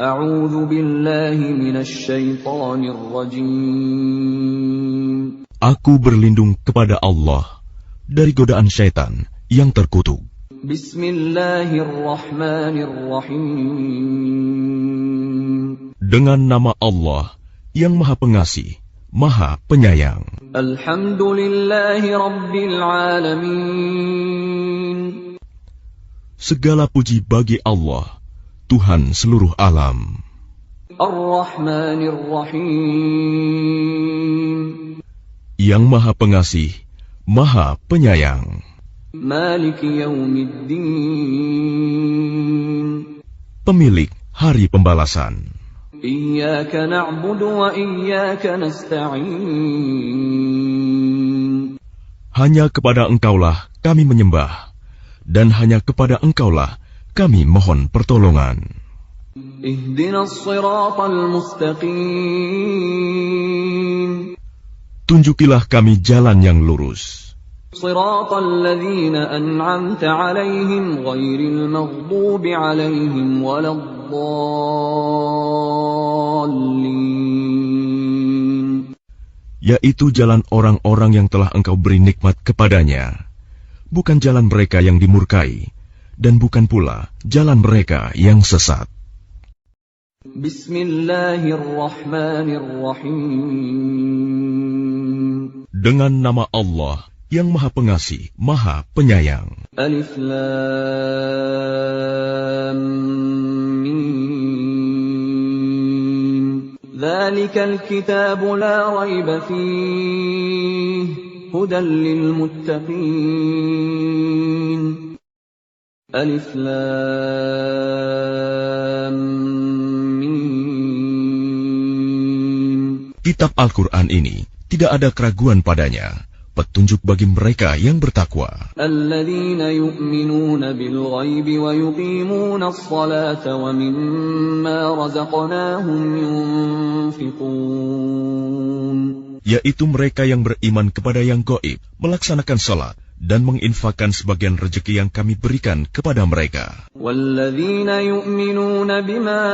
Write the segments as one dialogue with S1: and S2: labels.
S1: A'udzu billahi minasy syaithanir rajim.
S2: Aku berlindung kepada Allah dari godaan syaitan yang terkutuk.
S1: Bismillahirrahmanirrahim.
S2: Dengan nama Allah yang Maha Pengasih, Maha Penyayang.
S1: Alhamdulillahi Rabbil Alamin.
S2: Segala puji bagi Allah, Tuhan seluruh alam.
S1: Ar-Rahmanir Rahim.
S2: Yang Maha Pengasih, Maha Penyayang.
S1: Maliki Yaumiddin.
S2: Pemilik Hari Pembalasan.
S1: Iyyaka na'budu wa iyyaka nasta'in.
S2: Hanya kepada Engkaulah kami menyembah, dan hanya kepada Engkaulah kami mohon pertolongan.
S1: Ihdinas siratal mustaqim.
S2: Tunjukilah kami jalan yang lurus.
S1: Siratal ladzina an'amta 'alaihim ghairil maghdubi 'alaihim waladdallin.
S2: Yaitu jalan orang-orang yang telah Engkau beri nikmat kepadanya, bukan jalan mereka yang dimurkai, dan bukan pula jalan mereka yang sesat.
S1: Bismillahirrahmanirrahim.
S2: Dengan nama Allah yang Maha Pengasih, Maha Penyayang.
S1: Alif Lam Mim. Dzalikal kitabu la raiba fihi hudan lil muttaqin. Alif Lam Mim.
S2: Kitab Al-Quran ini tidak ada keraguan padanya, petunjuk bagi mereka yang bertakwa.
S1: Alladzina yu'minuna bil ghaibi wa yuqimuna as-salata wa mimma razaqnahum yunfiqun.
S2: Yaitu mereka yang beriman kepada yang gaib, melaksanakan salat, dan menginfakkan sebagian rezeki yang kami berikan kepada mereka.
S1: Walladzina yu'minuna bima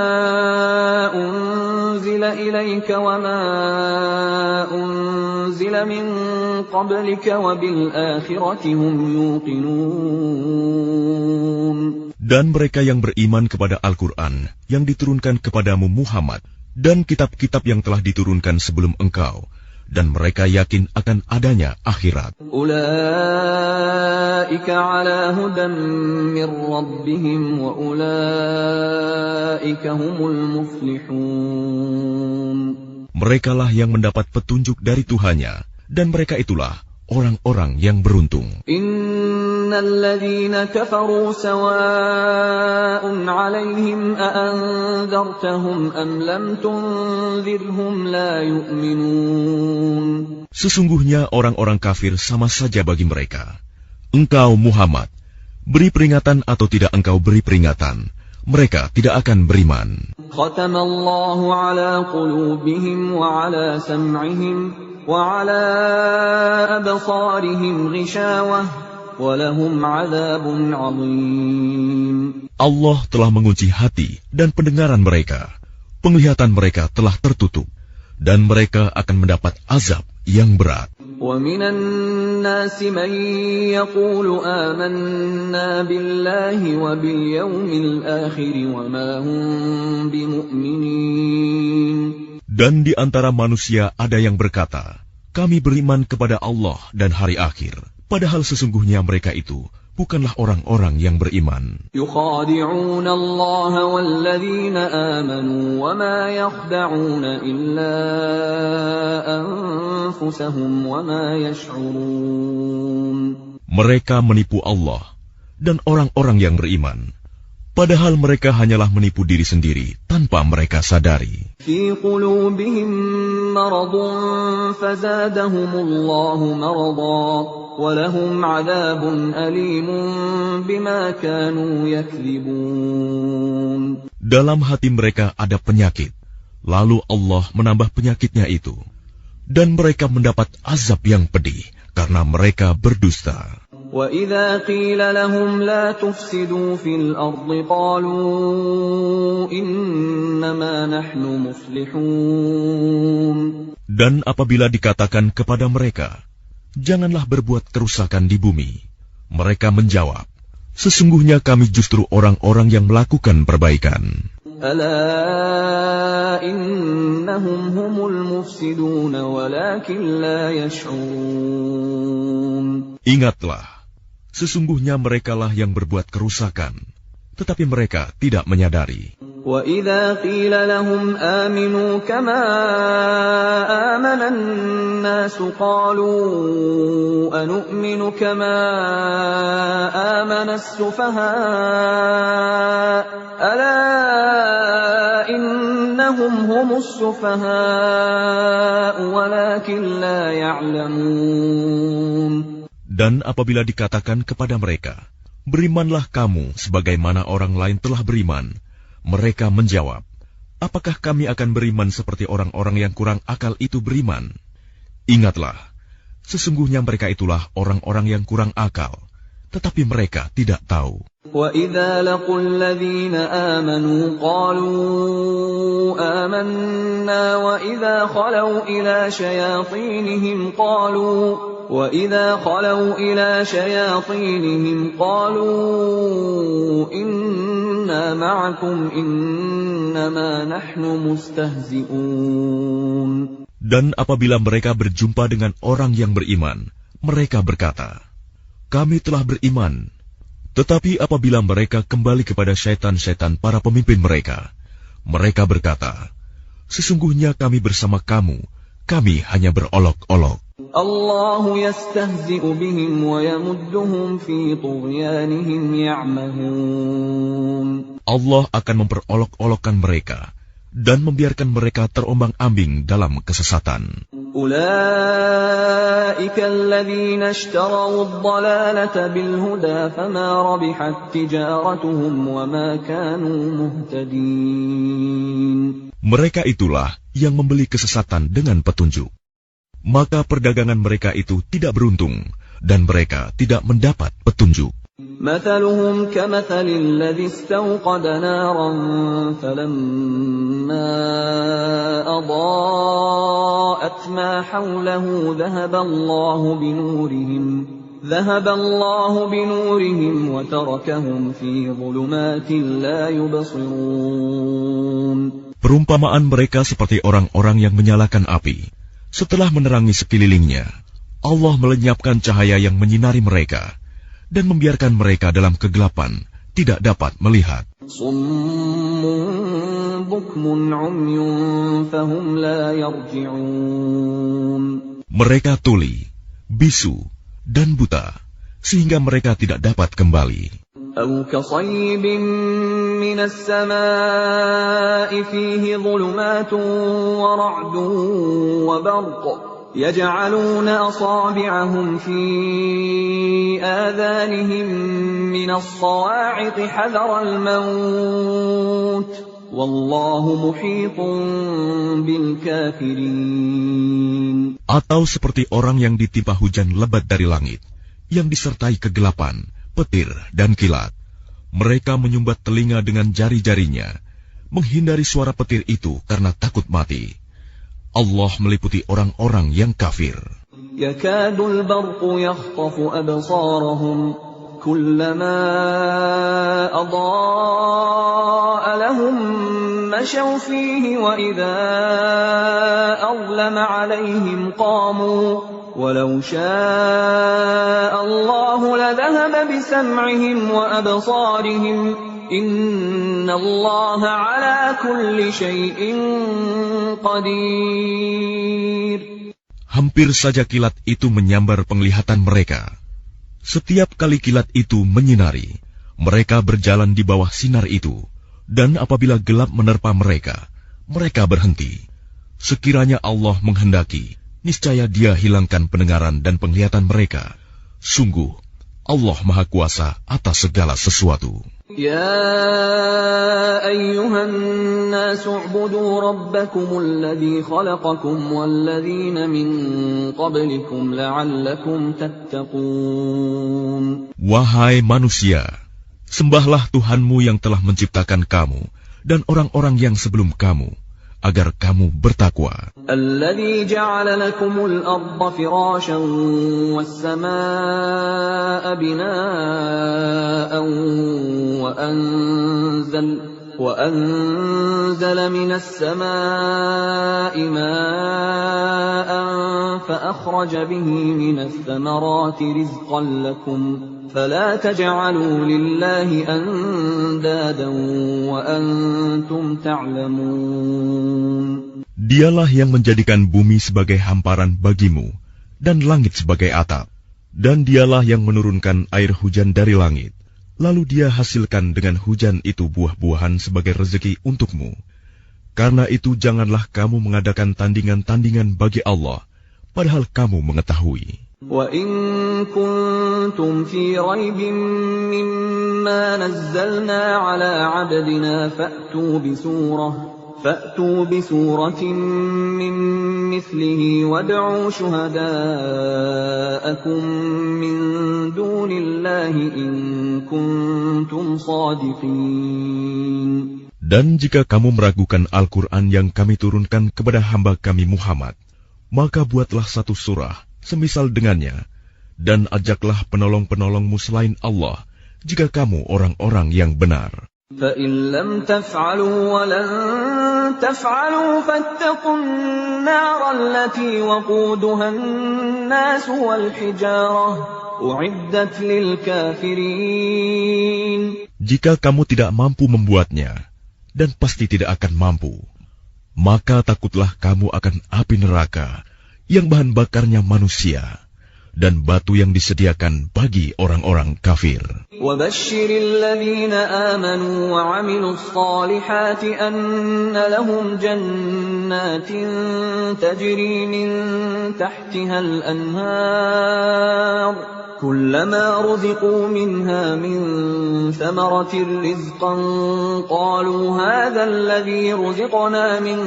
S1: unzila ilaika wa ma unzila min qablika wa bil akhirati hum yuqinun. Dan
S2: mereka yang beriman kepada Al-Quran yang diturunkan kepadamu Muhammad dan kitab-kitab yang telah diturunkan sebelum engkau, dan mereka yakin akan adanya akhirat.
S1: Ulaika ala hudan min rabbihim wa ulaika humul muflihun.
S2: Merekalah yang mendapat petunjuk dari Tuhannya, dan mereka itulah orang-orang yang beruntung.
S1: Innal ladzina kafaru sawa'un 'alaihim a anzartahum am lam tunzirhum la yu'minun.
S2: Sesungguhnya orang-orang kafir sama saja bagi mereka. Engkau Muhammad, beri peringatan atau tidak engkau beri peringatan, mereka tidak akan beriman.
S1: Khatamallahu 'ala qulubihim wa 'ala sam'ihim wa 'ala absarihim ghishawah wa lahum 'adzabun 'adzim.
S2: Allah telah mengunci hati dan pendengaran mereka. Penglihatan mereka telah tertutup, dan mereka akan mendapat azab yang berat.
S1: وَمِنَ النَّاسِ مَن يَقُولُ آمَنَّا بِاللَّهِ وَبِالْيَوْمِ الْآخِرِ وَمَا هُم بِمُؤْمِنِينَ.
S2: Dan di antara manusia ada yang berkata, kami beriman kepada Allah dan hari akhir, padahal sesungguhnya mereka itu bukanlah orang-orang yang beriman.
S1: يُخَادِعُونَ اللَّهَ وَالَّذِينَ آمَنُوا وَمَا يَخْدَعُونَ إِلَّا أَنفُسَهُمْ وَمَا يَشْعُرُونَ. Mereka
S2: menipu Allah dan orang-orang yang beriman, padahal mereka hanyalah menipu diri sendiri tanpa mereka sadari.
S1: فِي قُلُوبِهِم مَّرَضٌ فَزَادَهُمُ اللَّهُ مَرَضًا وَلَهُمْ عَذَابٌ أَلِيمٌ بِمَا كَانُوا يَكْذِبُونَ.
S2: Dalam hati mereka ada penyakit, lalu Allah menambah penyakitnya itu, dan mereka mendapat azab yang pedih karena mereka berdusta.
S1: وَإِذَا قِيلَ لَهُمْ لَا تُفْسِدُوا فِي الْأَرْضِ قَالُوا إِنَّمَا إنما نحن مصلحون.
S2: Dan apabila dikatakan kepada mereka, janganlah berbuat kerusakan di bumi, mereka menjawab, sesungguhnya kami justru orang-orang yang melakukan perbaikan.
S1: ألا إنهم هم المفسدون ولكن لا يشعرون.
S2: Ingatlah, sesungguhnya merekalah yang berbuat kerusakan, tetapi mereka tidak menyadari.
S1: وَإِذَا قِيلَ لَهُمْ آمِنُوا كَمَا آمَنَ النَّاسُ قَالُوا أَنُؤْمِنُ كَمَا آمَنَ السُّفَهَاءُ أَلَا إِنَّهُمْ هُمُ السُّفَهَاءُ وَلَكِنْ لَا يَعْلَمُونَ.
S2: Dan apabila dikatakan kepada mereka, berimanlah kamu sebagaimana orang lain telah beriman, mereka menjawab, apakah kami akan beriman seperti orang-orang yang kurang akal itu beriman? Ingatlah, sesungguhnya mereka itulah orang-orang yang kurang akal, tetapi mereka tidak tahu.
S1: وَإِذَا لَقُوا الَّذِينَ آمَنُوا قَالُوا آمَنَّا وَإِذَا خَلَوْا إِلَى شَيَاطِينِهِمْ قَالُوا إِنَّا مَعَكُمْ إِنَّمَا نَحْنُ مُسْتَهْزِئُونَ.
S2: Dan apabila mereka berjumpa dengan orang yang beriman, mereka berkata, kami telah beriman. Tetapi apabila mereka kembali kepada syaitan-syaitan para pemimpin mereka, mereka berkata, sesungguhnya kami bersama kamu, kami hanya berolok-olok.
S1: Allahu yastahzi'u bihim wa yamudduhum fi tughyanihim ya'mahun.
S2: Allah akan memperolok-olokkan mereka dan membiarkan mereka terombang-ambing dalam kesesatan.
S1: Ulaika alladhina ishtaraw ad-dalalata bil huda fama rabihat tijaratuhum wa ma kanu muhtadin.
S2: Mereka itulah yang membeli kesesatan dengan petunjuk. Maka perdagangan mereka itu tidak beruntung dan mereka tidak mendapat petunjuk.
S1: مثلهم كمثل الذي استوقد نارا فلما أضاءت ما حوله ذهب الله بنورهم وتركهم في ظلمات لا يبصرون.
S2: Perumpamaan mereka seperti orang-orang yang menyalakan api. Setelah menerangi sekelilingnya, Allah melenyapkan cahaya yang menyinari mereka dan membiarkan mereka dalam kegelapan, tidak dapat melihat. Mereka tuli, bisu, dan buta, sehingga mereka tidak dapat kembali.
S1: أو كصيب من السماء فيه ظلمات ورعد وبرق يجعلون أصابعهم في آذانهم من الصواعق حذر الموت والله محيط بالكافرين.
S2: Atau seperti orang yang ditimpa hujan lebat dari langit, yang disertai kegelapan, petir dan kilat. Mereka menyumbat telinga dengan jari-jarinya, menghindari suara petir itu karena takut mati. Allah meliputi orang-orang yang kafir.
S1: Yakadul barqu yakhtafu absarahum kullama adaa lahum mashaw fihi wa idza azlama alaihim qamu walau syaa Allah ladhahaba bisam'ihim wa absarihim Inna Allah ala kulli syai'in qadir.
S2: Hampir saja kilat itu menyambar penglihatan mereka. Setiap kali kilat itu menyinari, mereka berjalan di bawah sinar itu, dan apabila gelap menerpa mereka, mereka berhenti. Sekiranya Allah menghendaki, niscaya Dia hilangkan pendengaran dan penglihatan mereka. Sungguh, Allah Maha Kuasa atas segala sesuatu.
S1: Ya ayyuhan nas u'budu rabbakumul ladzi khalaqakum walladzina min qablikum la'allakum tattaqun.
S2: Wahai manusia, sembahlah Tuhanmu yang telah menciptakan kamu dan orang-orang yang sebelum kamu, agar kamu bertakwa.
S1: الذي جعل لكم الأرض فراشا والسماء بناء وأنزل من السماء ماء فأخرج به من الثمرات رزقا لكم فلا تجعلوا لله أندادا وأنتم تعلمون.
S2: Dialah yang menjadikan bumi sebagai hamparan bagimu dan langit sebagai atap, dan dialah yang menurunkan air hujan dari langit. Lalu dia hasilkan dengan hujan itu buah-buahan sebagai rezeki untukmu. Karena itu janganlah kamu mengadakan tandingan-tandingan bagi Allah, padahal kamu mengetahui.
S1: وَإِن كُنتُمْ فِي رَيْبٍ مِّمَّا نَزَّلْنَا عَلَىٰ عَبْدِنَا فَأْتُوا بِسُورَةٍ مِّن مِّثْلِهِ وَادْعُوا شُهَدَاءَكُم مِّن دُونِ اللَّهِ إِن كُنتُمْ صَادِقِينَ.
S2: Dan jika kamu meragukan Al-Quran yang kami turunkan kepada hamba kami Muhammad, maka buatlah satu surah semisal dengannya, dan ajaklah penolong-penolongmu selain Allah, jika kamu orang-orang yang benar.
S1: فَإِن لَّمْ تَفْعَلُوا وَلَن تَفْعَلُوا فَاتَّقُوا النَّارَ الَّتِي وَقُودُهَا النَّاسُ وَالْحِجَارَةُ أُعِدَّتْ لِلْكَافِرِينَ.
S2: Jika kamu tidak mampu membuatnya, dan pasti tidak akan mampu, maka takutlah kamu akan api neraka yang bahan bakarnya manusia dan batu yang disediakan bagi orang-orang kafir.
S1: وَبَشِّرِ الَّذِينَ آمَنُوا وَعَمِلُوا الصَّالِحَاتِ أَنَّ لَهُمْ جَنَّاتٍ تَجْرِي مِن تَحْتِهَا الْأَنْهَارُ كُلَّمَا رُزِقُوا مِنْهَا مِن ثَمَرَةٍ رِّزْقًا قَالُوا هَٰذَا الَّذِي رُزِقْنَا مِن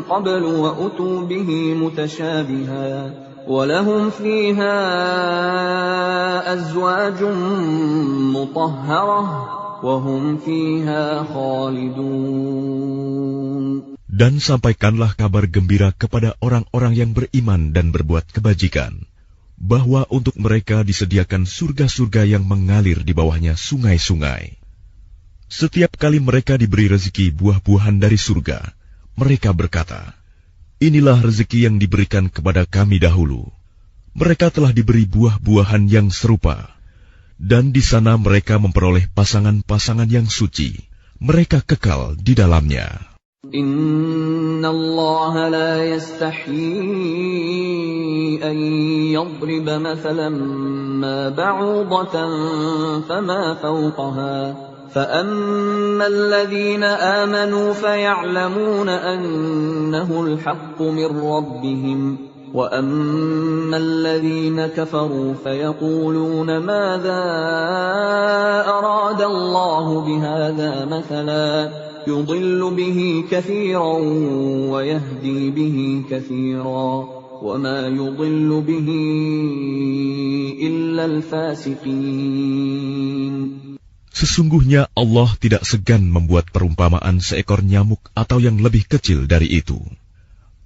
S1: قَبْلُ وَأُتُوا بِهِ مُتَشَابِهًا وَلَهُمْ فِيهَا أَزْوَاجٌ مُّطَهَّرَةٌ وَهُمْ فِيهَا خَالِدُونَ.
S2: Dan sampaikanlah kabar gembira kepada orang-orang yang beriman dan berbuat kebajikan, bahwa untuk mereka disediakan surga-surga yang mengalir di bawahnya sungai-sungai. Setiap kali mereka diberi rezeki buah-buahan dari surga, mereka berkata, "Inilah rezeki yang diberikan kepada kami dahulu." Mereka telah diberi buah-buahan yang serupa, dan di sana mereka memperoleh pasangan-pasangan yang suci. Mereka kekal di dalamnya.
S1: Inna Allah la yastahi an yadriba mathalan ma ba'udatan fama fawqaha فَأَمَّا الَّذِينَ آمَنُوا فَيَعْلَمُونَ أَنَّهُ الْحَقُّ مِنْ رَبِّهِمْ وَأَمَّا الَّذِينَ كَفَرُوا فَيَقُولُونَ مَاذَا أَرَادَ اللَّهُ بِهَذَا مَثَلًا يُضِلُّ بِهِ كَثِيرًا وَيَهْدِي بِهِ كَثِيرًا وَمَا يُضِلُّ بِهِ إِلَّا الْفَاسِقِينَ.
S2: Sesungguhnya Allah tidak segan membuat perumpamaan seekor nyamuk atau yang lebih kecil dari itu.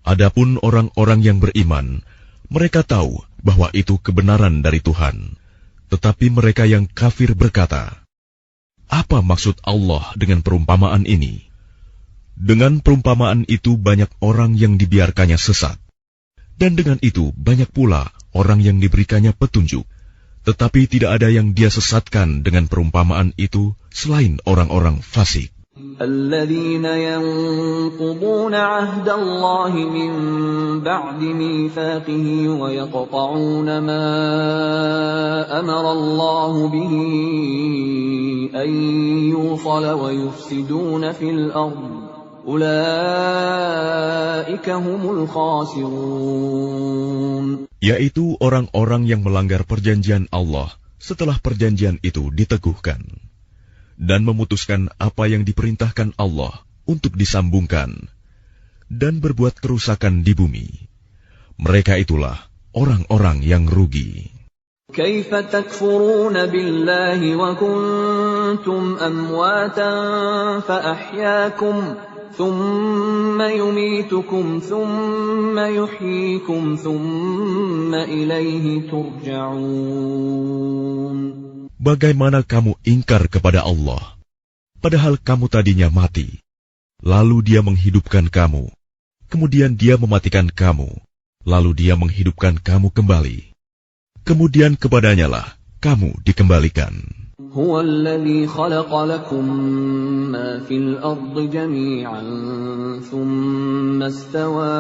S2: Adapun orang-orang yang beriman, mereka tahu bahwa itu kebenaran dari Tuhan. Tetapi mereka yang kafir berkata, "Apa maksud Allah dengan perumpamaan ini?" Dengan perumpamaan itu banyak orang yang dibiarkannya sesat. Dan dengan itu banyak pula orang yang diberikannya petunjuk. Tetapi tidak ada yang dia sesatkan dengan perumpamaan itu selain orang-orang fasik.
S1: الذين ينقضون عهد الله من بعد ميثاقه ويقطعون ما أمر الله به أن يوصل ويفسدون في الأرض أولئك هم الخاسرون.
S2: Yaitu orang-orang yang melanggar perjanjian Allah setelah perjanjian itu diteguhkan, dan memutuskan apa yang diperintahkan Allah untuk disambungkan, dan berbuat kerusakan di bumi. Mereka itulah orang-orang yang rugi.
S1: كيف تكفرون بالله وكنتم أمواتا فأحياكم ثم يميتكم ثم يحييكم ثم إليه ترجعون.
S2: Bagaimana kamu ingkar kepada Allah, padahal kamu tadinya mati, lalu Dia menghidupkan kamu, kemudian Dia mematikan kamu, lalu Dia menghidupkan kamu kembali. Kemudian kepadanya-lah kamu dikembalikan.
S1: هو الذي خلق لكم ما في الأرض جميعا ثم استوى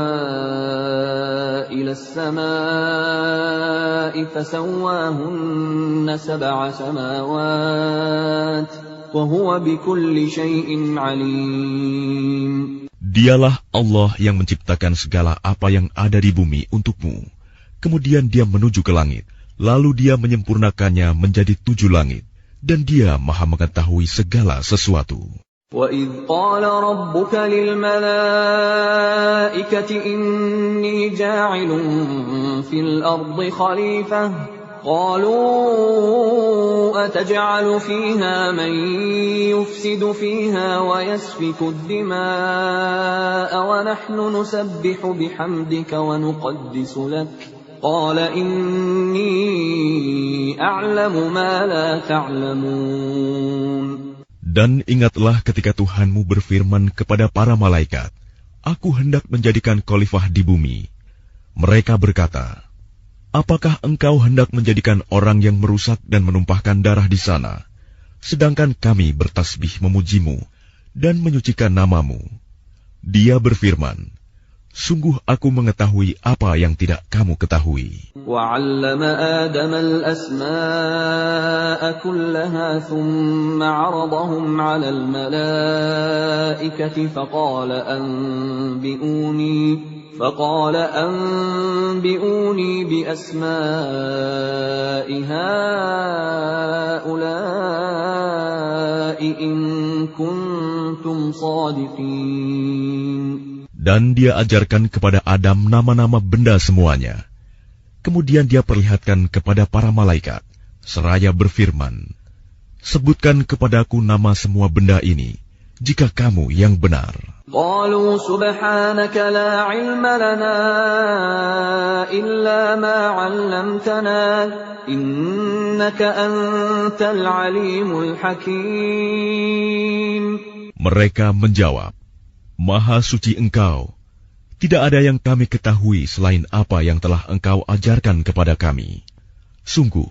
S1: إلى السماء فسواهن 7 سماوات وهو بكل شيء عليم.
S2: Dialah Allah yang menciptakan segala apa yang ada di bumi untukmu. Kemudian Dia menuju ke langit, lalu Dia menyempurnakannya menjadi 7 langit. Dan Dia Maha mengetahui segala sesuatu.
S1: وَإِذْ قَالَ رَبُّكَ لِلْمَلَائِكَةِ إِنِّي جَاعِلٌ فِي الْأَرْضِ خَلِيفَةً قَالُوا أَتَجْعَلُ فِيهَا مَن يُفْسِدُ فِيهَا وَيَسْفِكُ الدِّمَاءَ وَنَحْنُ نُسَبِّحُ بِحَمْدِكَ وَنُقَدِّسُ لَكَ قال إني أعلم ما لا تعلمون.
S2: Dan ingatlah ketika Tuhanmu berfirman kepada para malaikat, Aku hendak menjadikan khalifah di bumi. Mereka berkata, Apakah engkau hendak menjadikan orang yang merusak dan menumpahkan darah di sana, sedangkan kami bertasbih memujimu dan menyucikan namamu? Dia berfirman, Sungguh aku mengetahui apa yang tidak kamu ketahui.
S1: وَعَلَّمَ آدَمَ الْأَسْمَاءَ كُلَّهَا ثُمَّ عَرَضَهُمْ عَلَى الْمَلَائِكَةِ فقال أنبئوني بأسماء هؤلاء إن كنتم صادقين.
S2: Dan Dia ajarkan kepada Adam nama-nama benda semuanya. Kemudian Dia perlihatkan kepada para malaikat, seraya berfirman, Sebutkan kepadaku nama semua benda ini, jika kamu yang benar.
S1: قالوا سبحانك لا علم لنا إلا ما علمتنا إنك أنت العليم الحكيم.
S2: Mereka menjawab, Maha suci Engkau, tidak ada yang kami ketahui selain apa yang telah Engkau ajarkan kepada kami. Sungguh,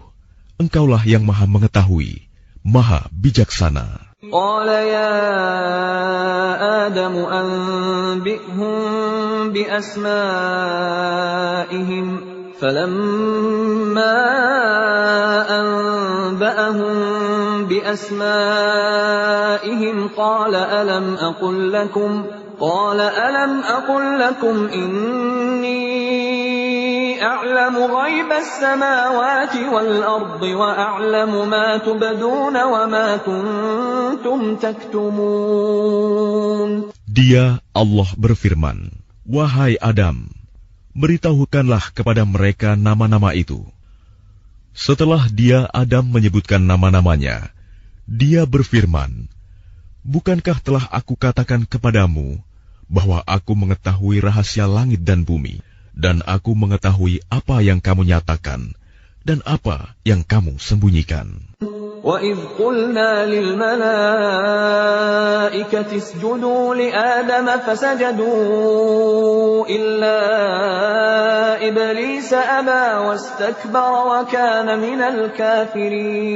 S2: Engkaulah yang Maha mengetahui, Maha bijaksana.
S1: قال يا آدم أنبئهم بأسمائهم فلما أنبأهم بأسمائهم قال ألم أقل لكم إني أعلم غيب السماوات والأرض وأعلم ما تبدون وما كنتم تكتمون.
S2: Dia, Allah berfirman, Wahai Adam, beritahukanlah kepada mereka nama-nama itu. Setelah Dia, Adam, menyebutkan nama-namanya, Dia berfirman, Bukankah telah aku katakan kepadamu bahwa aku mengetahui rahasia langit dan bumi, dan aku mengetahui apa yang kamu nyatakan dan apa yang kamu sembunyikan.
S1: وَإِذْ قُلْنَا لِلْمَلَائِكَةِ اسْجُدُوا لِآدَمَ فَسَجَدُوا إِلَّا إِبْلِيسَ أَبَى وَاسْتَكْبَرَ وَكَانَ مِنَ الْكَافِرِينَ.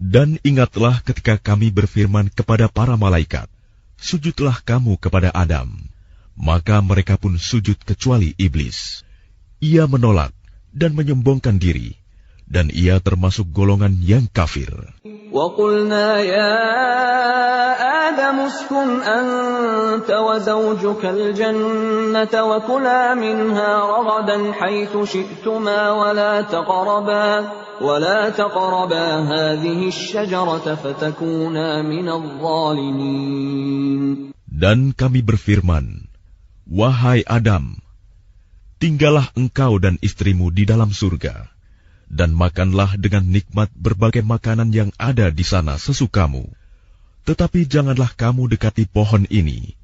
S2: Dan ingatlah ketika kami berfirman kepada para malaikat, Sujudlah kamu kepada Adam. Maka mereka pun sujud kecuali iblis. Ia menolak dan menyombongkan diri, dan ia termasuk golongan yang kafir.
S1: وَقُلْنَا يَا آدَمُ اسْكُنْ أَنْتَ وَزَوْجُكَ الْجَنَّةَ وَكُلَا مِنْهَا رَغَدًا حَيْثُ شِئْتُمَا وَلَا تَقْرَبَا هَذِهِ الشَّجَرَةَ فَتَكُونَا مِنَ الظَّالِمِينَ. Dan kami berfirman, Wahai Adam, tinggallah engkau dan istrimu di dalam surga,
S2: dan makanlah dengan nikmat berbagai makanan yang ada di sana sesukamu. Tetapi janganlah kamu dekati pohon ini,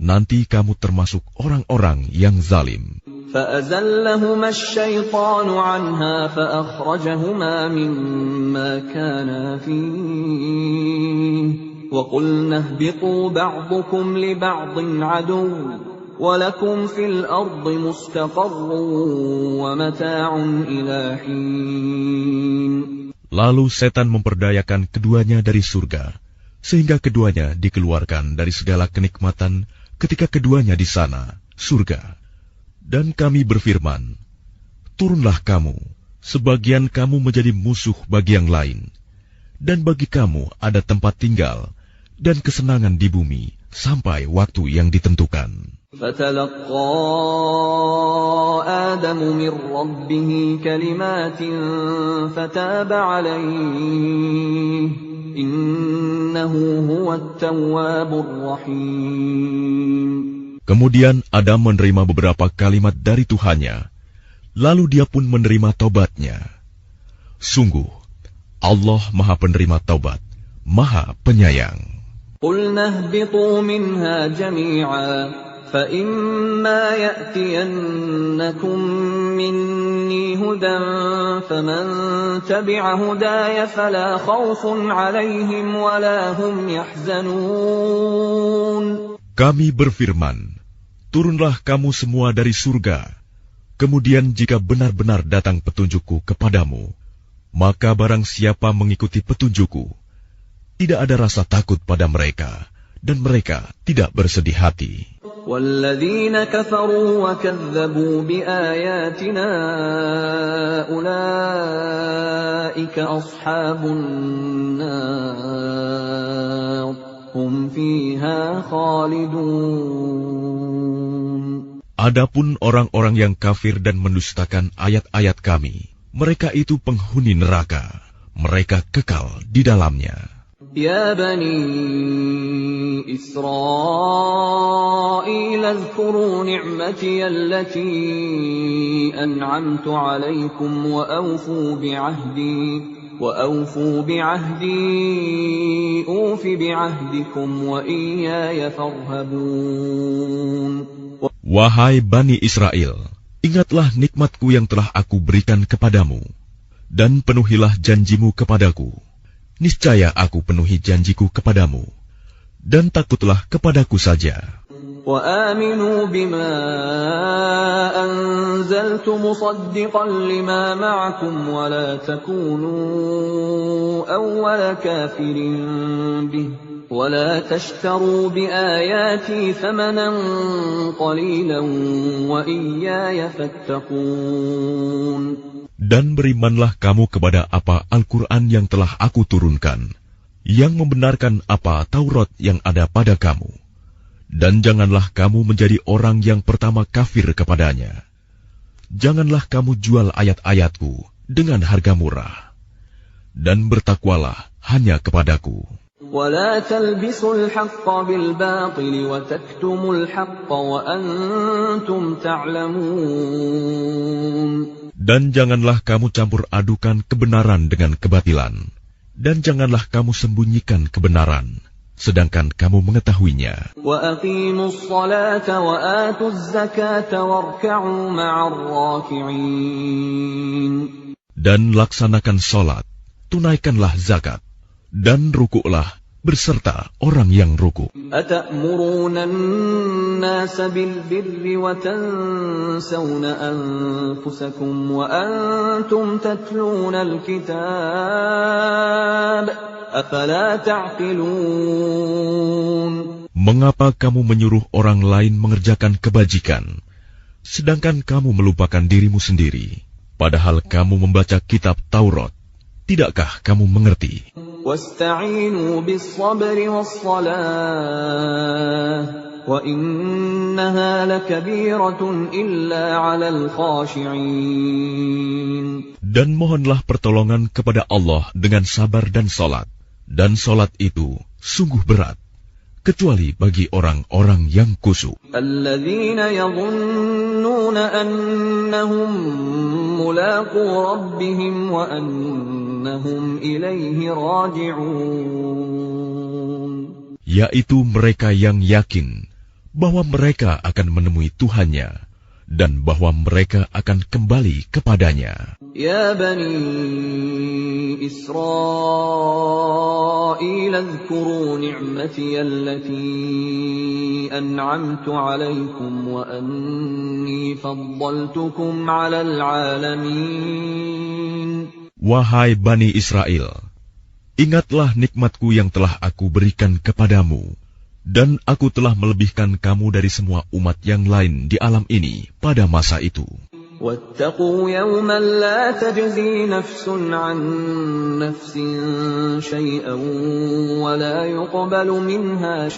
S2: nanti kamu termasuk orang-orang yang zalim.
S1: فأزلهما الشيطان عنها فأخرجهما مما كانا فيه وقلنا اهبطوا بعضكم لبعض عدو ولكم في الأرض مستقر ومتاع إلى حين.
S2: Lalu setan memperdayakan keduanya dari surga, sehingga keduanya dikeluarkan dari segala kenikmatan ketika keduanya di sana, surga. Dan kami berfirman, turunlah kamu, sebagian kamu menjadi musuh bagi yang lain, dan bagi kamu ada tempat tinggal dan kesenangan di bumi sampai waktu yang ditentukan.
S1: فَتَلَقَّى آدَمُ مِنْ رَبِّهِ كَلِمَاتٍ فَتَابَ عَلَيْهِ إِنَّهُ هُوَ التَّوَّابُ الرَّحِيمُ.
S2: Kemudian Adam menerima beberapa kalimat dari Tuhannya, lalu dia pun menerima taubatnya. Sungguh, Allah Maha Penerima Taubat, Maha Penyayang.
S1: قُلْنَا اهْبِطُوا مِنْهَا جَمِيعًا فَإِمَّا يَأْتِيَنَّكُم مِّنِّي هُدًى فَمَن تَبِعَ هُدَايَ فَلَا خَوْفٌ عَلَيْهِمْ وَلَا هُمْ يَحْزَنُونَ. Kami berfirman, turunlah kamu semua dari surga. Kemudian jika benar-benar datang petunjukku kepadamu, maka barang siapa mengikuti petunjukku, tidak ada rasa takut pada mereka, dan mereka tidak bersedih hati. وَالَّذِينَ كَفَرُوا وَكَذَّبُوا بِآيَاتِنَا أُولَئِكَ أَصْحَابُ النَّارِ هُمْ فِيهَا خَالِدُونَ. Adapun orang-orang yang kafir dan mendustakan ayat-ayat kami, mereka itu penghuni neraka, mereka kekal di dalamnya. يا بني إسرائيل اذكروا نعمتي التي أنعمت عليكم وأوفوا بعهدي أوف بعهدكم وإياي فارهبون. Wahai Bani Israel, ingatlah nikmatku yang telah aku berikan kepadamu, dan penuhilah janjimu kepadaku. Niscaya aku penuhi janjiku kepadamu, dan takutlah kepadaku saja. وَآمِنُوا بِمَا أَنزَلْتُ مُصَدِّقًا لِمَا مَعَكُمْ وَلَا تَكُونُوا أَوَّلَ كَافِرٍ بِهِ وَلَا تَشْتَرُوا بِآيَاتِي ثَمَنًا قَلِيلًا وَإِيَّايَ فَاتَّقُونِ. Dan berimanlah kamu kepada apa Al-Quran yang telah aku turunkan, yang membenarkan apa Taurat yang ada pada kamu. Dan janganlah kamu menjadi orang yang pertama kafir kepadanya. Janganlah kamu jual ayat-ayatku dengan harga murah. Dan bertakwalah hanya kepadaku. وَلَا تَلْبِسُوا الْحَقَّ بِالْبَاطِلِ وَتَكْتُمُوا الْحَقَّ وَأَنْتُمْ تَعْلَمُونَ. Dan janganlah kamu campur adukan kebenaran dengan kebatilan, dan janganlah kamu sembunyikan kebenaran, sedangkan kamu mengetahuinya. وَأَقِيمُوا الصَّلَاةَ وَآتُوا الزَّكَاةَ وَارْكَعُوا مَعَ الرَّاكِعِينَ. Dan laksanakan salat, tunaikanlah zakat, dan rukuklah berserta orang yang rukuk. أَتَأْمُرُونَ النَّاسَ بِالْبِرِّ وَتَنْسَوْنَ أَنفُسَكُمْ وَأَنْتُمْ تَتْلُونَ الْكِتَابَ أَفَلَا تَعْقِلُونَ. Mengapa kamu menyuruh orang lain mengerjakan kebajikan, sedangkan kamu melupakan dirimu sendiri, padahal kamu membaca kitab Taurat? Tidakkah kamu mengerti? وَاسْتَعِينُوا بِالصَّبْرِ وَالصَّلَاةِ وَإِنَّهَا لَكَبِيرَةٌ إِلَّا عَلَى الْخَاشِعِينَ. Dan mohonlah pertolongan kepada Allah dengan sabar dan salat. Dan salat itu sungguh berat,
S2: kecuali bagi orang-orang yang kusuk.
S3: Alladzina yadhunnuna annahum mulaqu rabbihim wa annahum ilaihi raji'un.
S2: Yaitu mereka yang yakin bahwa mereka akan menemui Tuhannya dan bahwa mereka akan kembali kepadanya.
S3: Ya bani Israil adhkuru ni'mati allati an'amtu alaikum wa anni faddaltukum 'alal 'alamin.
S2: Wahai Bani Israel, ingatlah nikmatku yang telah aku berikan kepadamu, dan aku telah melebihkan kamu dari semua umat yang lain di alam ini pada masa itu.
S3: وَاتَّقُوا يَوْمًا لَا تَجْزِي نَفْسٌ عَنْ نَفْسٍ شَيْئًا وَلَا يُقْبَلُ مِنْهَا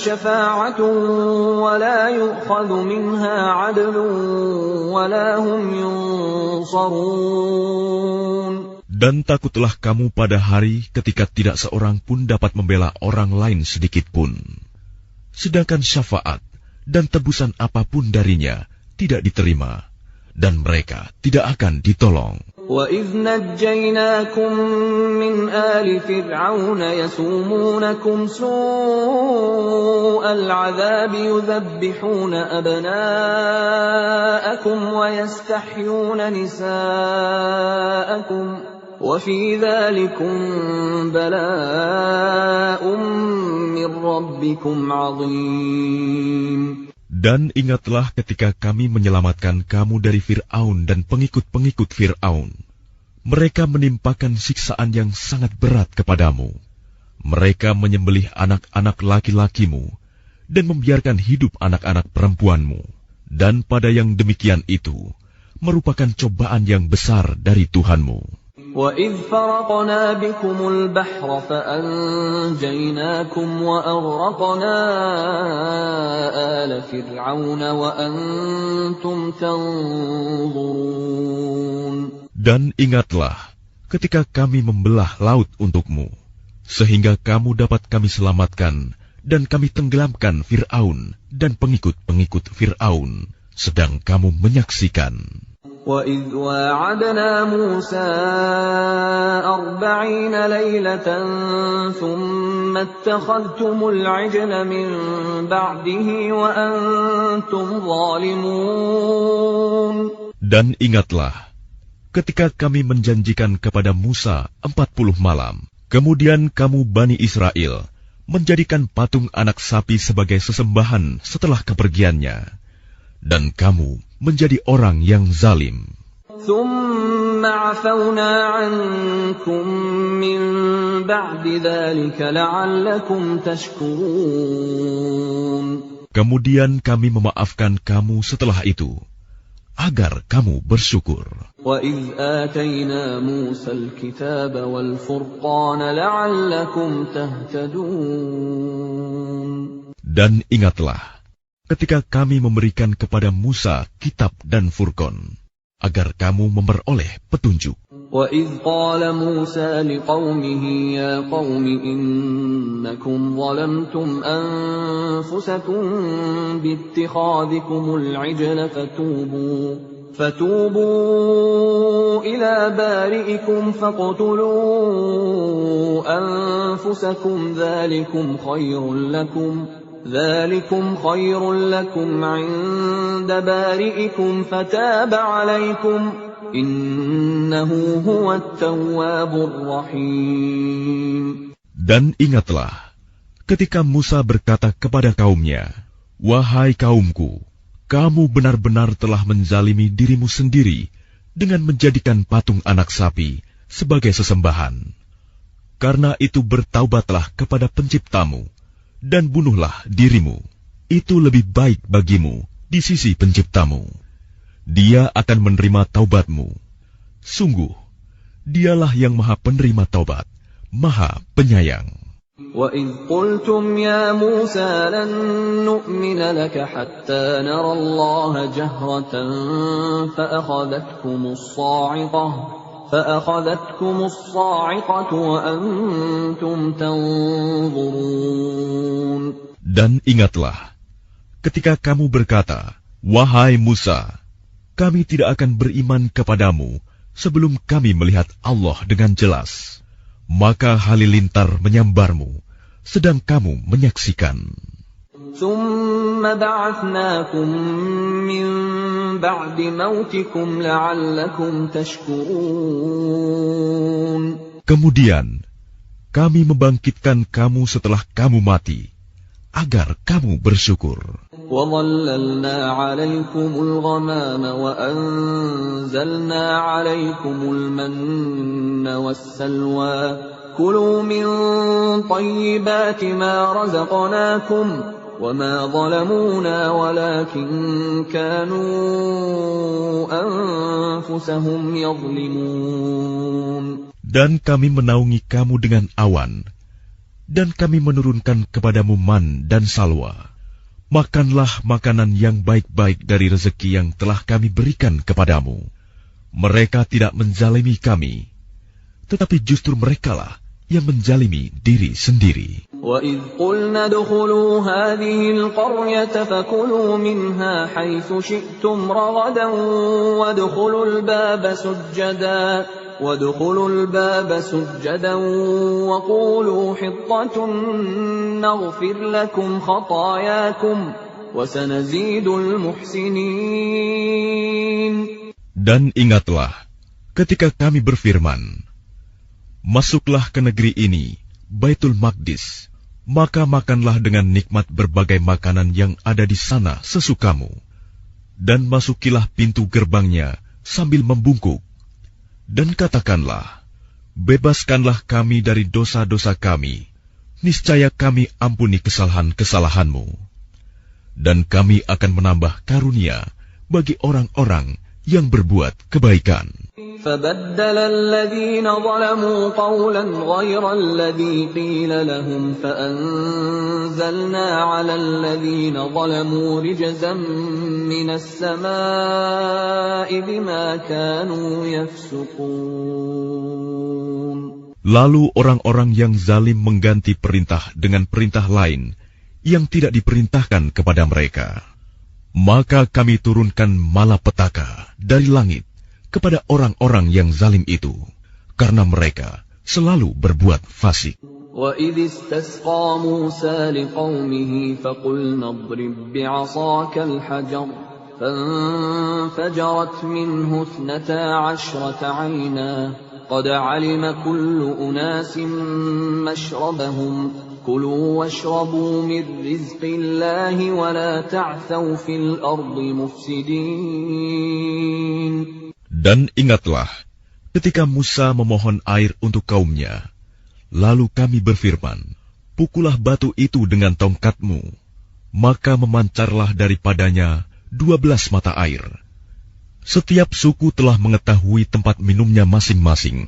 S3: شَفَاعَةٌ وَلَا يُؤْخَذُ مِنْهَا عَدْلٌ وَلَا هُمْ يُنصَرُونَ.
S2: Dan takutlah kamu pada hari ketika tidak seorang pun dapat membela orang lain sedikit pun, sedangkan syafaat dan tebusan apapun darinya tidak diterima, dan mereka tidak akan ditolong.
S3: وَإِذْ نَجَّيْنَاكُمْ مِنْ آلِ فِرْعَوْنَ يَسُومُونَكُمْ سُوءَ الْعَذَابِ يُذَبِّحُونَ أَبْنَاءَكُمْ وَيَسْتَحْيُونَ نِسَاءَكُمْ وَفِي ذَلِكُمْ بَلَاءٌ مِّن رَّبِّكُمْ عَظِيمٌ.
S2: Dan ingatlah ketika kami menyelamatkan kamu dari Fir'aun dan pengikut-pengikut Fir'aun. Mereka menimpakan siksaan yang sangat berat kepadamu. Mereka menyembelih anak-anak laki-lakimu dan membiarkan hidup anak-anak perempuanmu. Dan pada yang demikian itu merupakan cobaan yang besar dari Tuhanmu.
S3: وَإِذْ فَرَقْنَا بِكُمُ الْبَحْرَ فَأَنْجَيْنَاكُمْ وَأَغْرَقْنَا آلَ فِرْعَوْنَ وَأَنْتُمْ تَنْظُرُونَ.
S2: Dan ingatlah ketika kami membelah laut untukmu, sehingga kamu dapat kami selamatkan dan kami tenggelamkan Fir'aun dan pengikut-pengikut Fir'aun, sedang kamu menyaksikan.
S3: وَإِذْ وَاعَدْنَا مُوسَىٰ 40 لَيْلَةً ثُمَّ اتَّخَذْتُمُ الْعِجْلَ مِن بَعْدِهِ وَأَنْتُمْ ظَالِمُونَ.
S2: Dan ingatlah ketika kami menjanjikan kepada Musa 40 malam, kemudian kamu Bani Israel menjadikan patung anak sapi sebagai sesembahan setelah kepergiannya, dan kamu menjadi orang yang zalim.
S3: ثُمَّ عَفَوْنَا عَنْكُمْ مِنْ بَعْدِ ذَلِكَ لَعَلَّكُمْ تَشْكُرُونَ.
S2: Kemudian kami memaafkan kamu setelah itu, agar kamu bersyukur.
S3: وَإِذْ آتَيْنَا مُوسَى الْكِتَابَ وَالْفُرْقَانَ لَعَلَّكُمْ تَهْتَدُونَ.
S2: Dan ingatlah ketika kami memberikan kepada Musa kitab dan Furqan, agar kamu memperoleh petunjuk.
S3: وَإِذْ قَالَ مُوسَى لِقَوْمِهِ يَا قَوْمِ إِنَّكُمْ ظَلَمْتُمْ أَنفُسَكُمْ بِاتِّخَاذِكُمُ الْعِجْلَ فَتُوبُوا إِلَى بَارِئِكُمْ فَاقْتُلُوا أَنفُسَكُمْ ذَلِكُمْ خَيْرٌ لَكُمْ عِندَ بَارِئِكُمْ فَتَابَ عَلَيْكُمْ إِنَّهُ هُوَ التَّوَّابُ الرَّحِيمُ.
S2: Dan ingatlah ketika Musa berkata kepada kaumnya, "Wahai kaumku, kamu benar-benar telah menzalimi dirimu sendiri dengan menjadikan patung anak sapi sebagai sesembahan. Karena itu bertaubatlah kepada Penciptamu dan bunuhlah dirimu. Itu lebih baik bagimu di sisi Penciptamu. Dia akan menerima taubatmu. Sungguh, Dialah yang Maha Penerima Taubat, Maha Penyayang."
S3: وَإِذْ قُلْتُمْ يَا مُوسَى لَن نُّؤْمِنَ لَكَ حَتَّىٰ نَرَى اللَّهَ جَهْرَةً فَأَخَذَتْكُمُ فأخذتكم الصاعقة وأنتم تنظرون.
S1: Dan ingatlah, ketika kamu berkata, "Wahai Musa, kami tidak akan beriman kepadamu sebelum kami melihat Allah dengan jelas." Maka halilintar menyambarmu, sedang kamu menyaksikan.
S3: ثُمَّ بَعَثْنَاكُم مِّن بَعْدِ مَوْتِكُمْ لَعَلَّكُمْ تَشْكُرُونَ.
S1: Kemudian kami membangkitkan kamu setelah kamu mati, agar kamu bersyukur.
S3: وَظَلَّلْنَا عَلَيْكُمُ الْغَمَامَ وَأَنزَلْنَا عَلَيْكُمُ الْمَنَّ وَالسَّلْوَىٰ كُلُوا مِن طَيِّبَاتِ مَا رَزَقْنَاكُمْ وَمَا ظَلَمُونَا وَلَٰكِن كَانُوا أَنفُسَهُمْ يَظْلِمُونَ.
S1: Dan kami menaungi kamu dengan awan, dan kami menurunkan kepadamu man dan salwa. Makanlah makanan yang baik-baik dari rezeki yang telah kami berikan kepadamu. Mereka tidak menzalimi kami, tetapi justru merekalah yang menzalimi diri sendiri.
S3: وَإِذْ قُلْنَا ادْخُلُوا هَٰذِهِ الْقَرْيَةَ فَكُلُوا مِنْهَا حَيْثُ شِئْتُمْ رَغَدًا وَادْخُلُوا الْبَابَ سُجَّدًا وَقُولُوا حِطَّةٌ نَّغْفِرْ لَكُمْ خَطَايَاكُمْ وَسَنَزِيدُ الْمُحْسِنِينَ.
S1: Dan ingatlah ketika kami berfirman, "Masuklah ke negeri ini, Baitul Maqdis, maka makanlah dengan nikmat berbagai makanan yang ada di sana sesukamu, dan masukilah pintu gerbangnya sambil membungkuk. Dan katakanlah, bebaskanlah kami dari dosa-dosa kami, niscaya kami ampuni kesalahan-kesalahanmu. Dan kami akan menambah karunia bagi orang-orang yang berbuat kebaikan."
S3: فَبَدَّلَ الَّذِينَ ظَلَمُوا قَوْلًا غَيْرَ الَّذِي قِيلَ لَهُمْ فَأَنزَلْنَا عَلَى الَّذِينَ ظَلَمُوا رِجْزًا مِّنَ السَّمَاءِ بِمَا كَانُوا يَفْسُقُونَ.
S1: Lalu orang-orang yang zalim mengganti perintah dengan perintah lain yang tidak diperintahkan kepada mereka. Maka kami turunkan malapetaka dari langit kepada orang-orang yang zalim itu, karena mereka selalu berbuat fasik.
S3: وَإِذِ اسْتَسْقَىٰ مُوسَىٰ لِقَوْمِهِ فَقُلْنَا اضْرِب بِّعَصَاكَ الْحَجَرَ فَانفَجَرَتْ مِنْهُ 12 عَيْنًا قَدْ عَلِمَ كُلُّ أُنَاسٍ مَّشْرَبَهُمْ كُلُوا وَاشْرَبُوا مِن رِّزْقِ اللَّهِ وَلَا تَعْثَوْا فِي الْأَرْضِ مُفْسِدِينَ.
S1: Dan ingatlah ketika Musa memohon air untuk kaumnya, lalu kami berfirman, "Pukullah batu itu dengan tongkatmu," maka memancarlah daripadanya 12 mata air. Setiap suku telah mengetahui tempat minumnya masing-masing.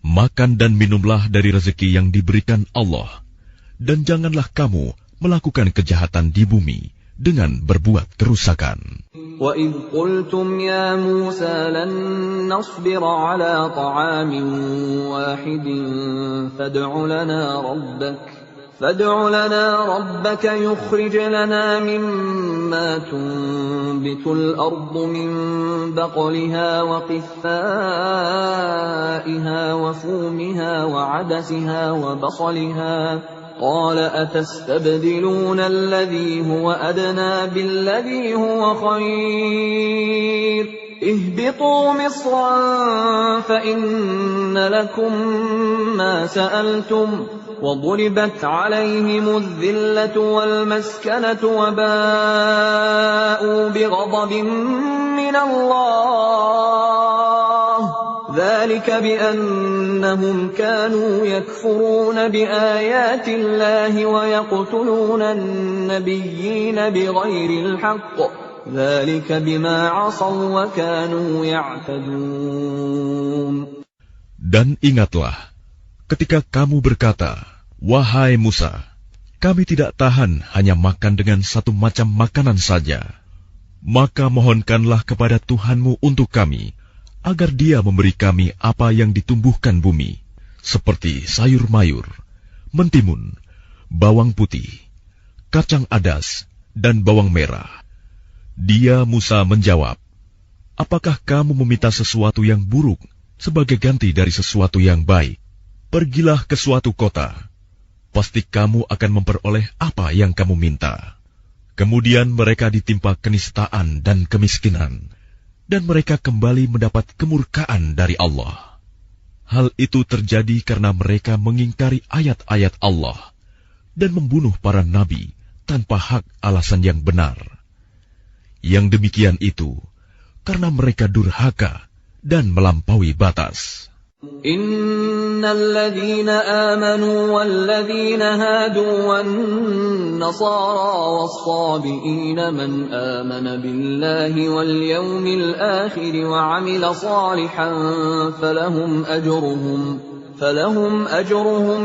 S1: Makan dan minumlah dari rezeki yang diberikan Allah, dan janganlah kamu melakukan kejahatan di bumi dengan berbuat kerusakan.
S3: وَإِذْ قُلْتُمْ يَا مُوسَىٰ لَن نَّصْبِرَ عَلَىٰ طَعَامٍ وَاحِدٍ فَادْعُ لَنَا رَبَّكَ يُخْرِجْ لَنَا مِمَّا تُنبِتُ الْأَرْضُ مِن بَقْلِهَا وَقِثَّائِهَا وَفُومِهَا وَعَدَسِهَا وَبَصَلِهَا قَالَ أَتَسْتَبْدِلُونَ الَّذِي هُوَ أَدْنَىٰ بِالَّذِي هُوَ خَيْرٌ اهْبِطُوا مِصْرًا فَإِنَّ لَكُم مَّا سَأَلْتُمْ وَضُرِبَتْ عَلَيْهِمُ الذِّلَّةُ وَالْمَسْكَنَةُ وَبَاءُوا بِغَضَبٍ مِّنَ اللَّهِ ذَلِكَ بِأَنَّهُمْ كَانُوا يَكْفُرُونَ بِآيَاتِ اللَّهِ وَيَقْتُلُونَ النَّبِيِّينَ بِغَيْرِ الْحَقِّ ذَلِكَ بِمَا عَصَوا وَكَانُوا يَعْتَدُونَ.
S1: Dan ingatlah ketika kamu berkata, "Wahai Musa, kami tidak tahan hanya makan dengan satu macam makanan saja. Maka mohonkanlah kepada Tuhanmu untuk kami agar Dia memberi kami apa yang ditumbuhkan bumi, seperti sayur mayur, mentimun, bawang putih, kacang adas, dan bawang merah. Dia Musa menjawab, apakah kamu meminta sesuatu yang buruk sebagai ganti dari sesuatu yang baik? Pergilah ke suatu kota, pasti kamu akan memperoleh apa yang kamu minta. Kemudian mereka ditimpa kenistaan dan kemiskinan, dan mereka kembali mendapat kemurkaan dari Allah. Hal itu terjadi karena mereka mengingkari ayat-ayat Allah dan membunuh para nabi tanpa hak alasan yang benar. Yang demikian itu karena mereka durhaka dan melampaui batas.
S3: Innalladzina amanu walladzina hadu wan nasara was-sabiina man amana billahi wal yawmil akhir wa 'amila salihan falahum ajruhum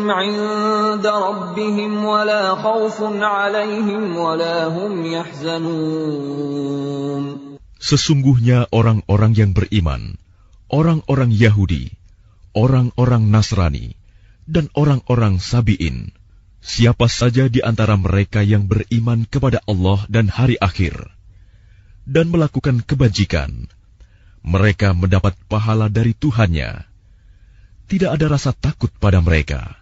S3: 'inda rabbihim wa la khaufun 'alaihim wa la hum yahzanun.
S1: Sesungguhnya orang-orang yang beriman, orang-orang Yahudi, orang-orang Nasrani, dan orang-orang Sabi'in, siapa saja di antara mereka yang beriman kepada Allah dan hari akhir, dan melakukan kebajikan, mereka mendapat pahala dari Tuhannya. Tidak ada rasa takut pada mereka,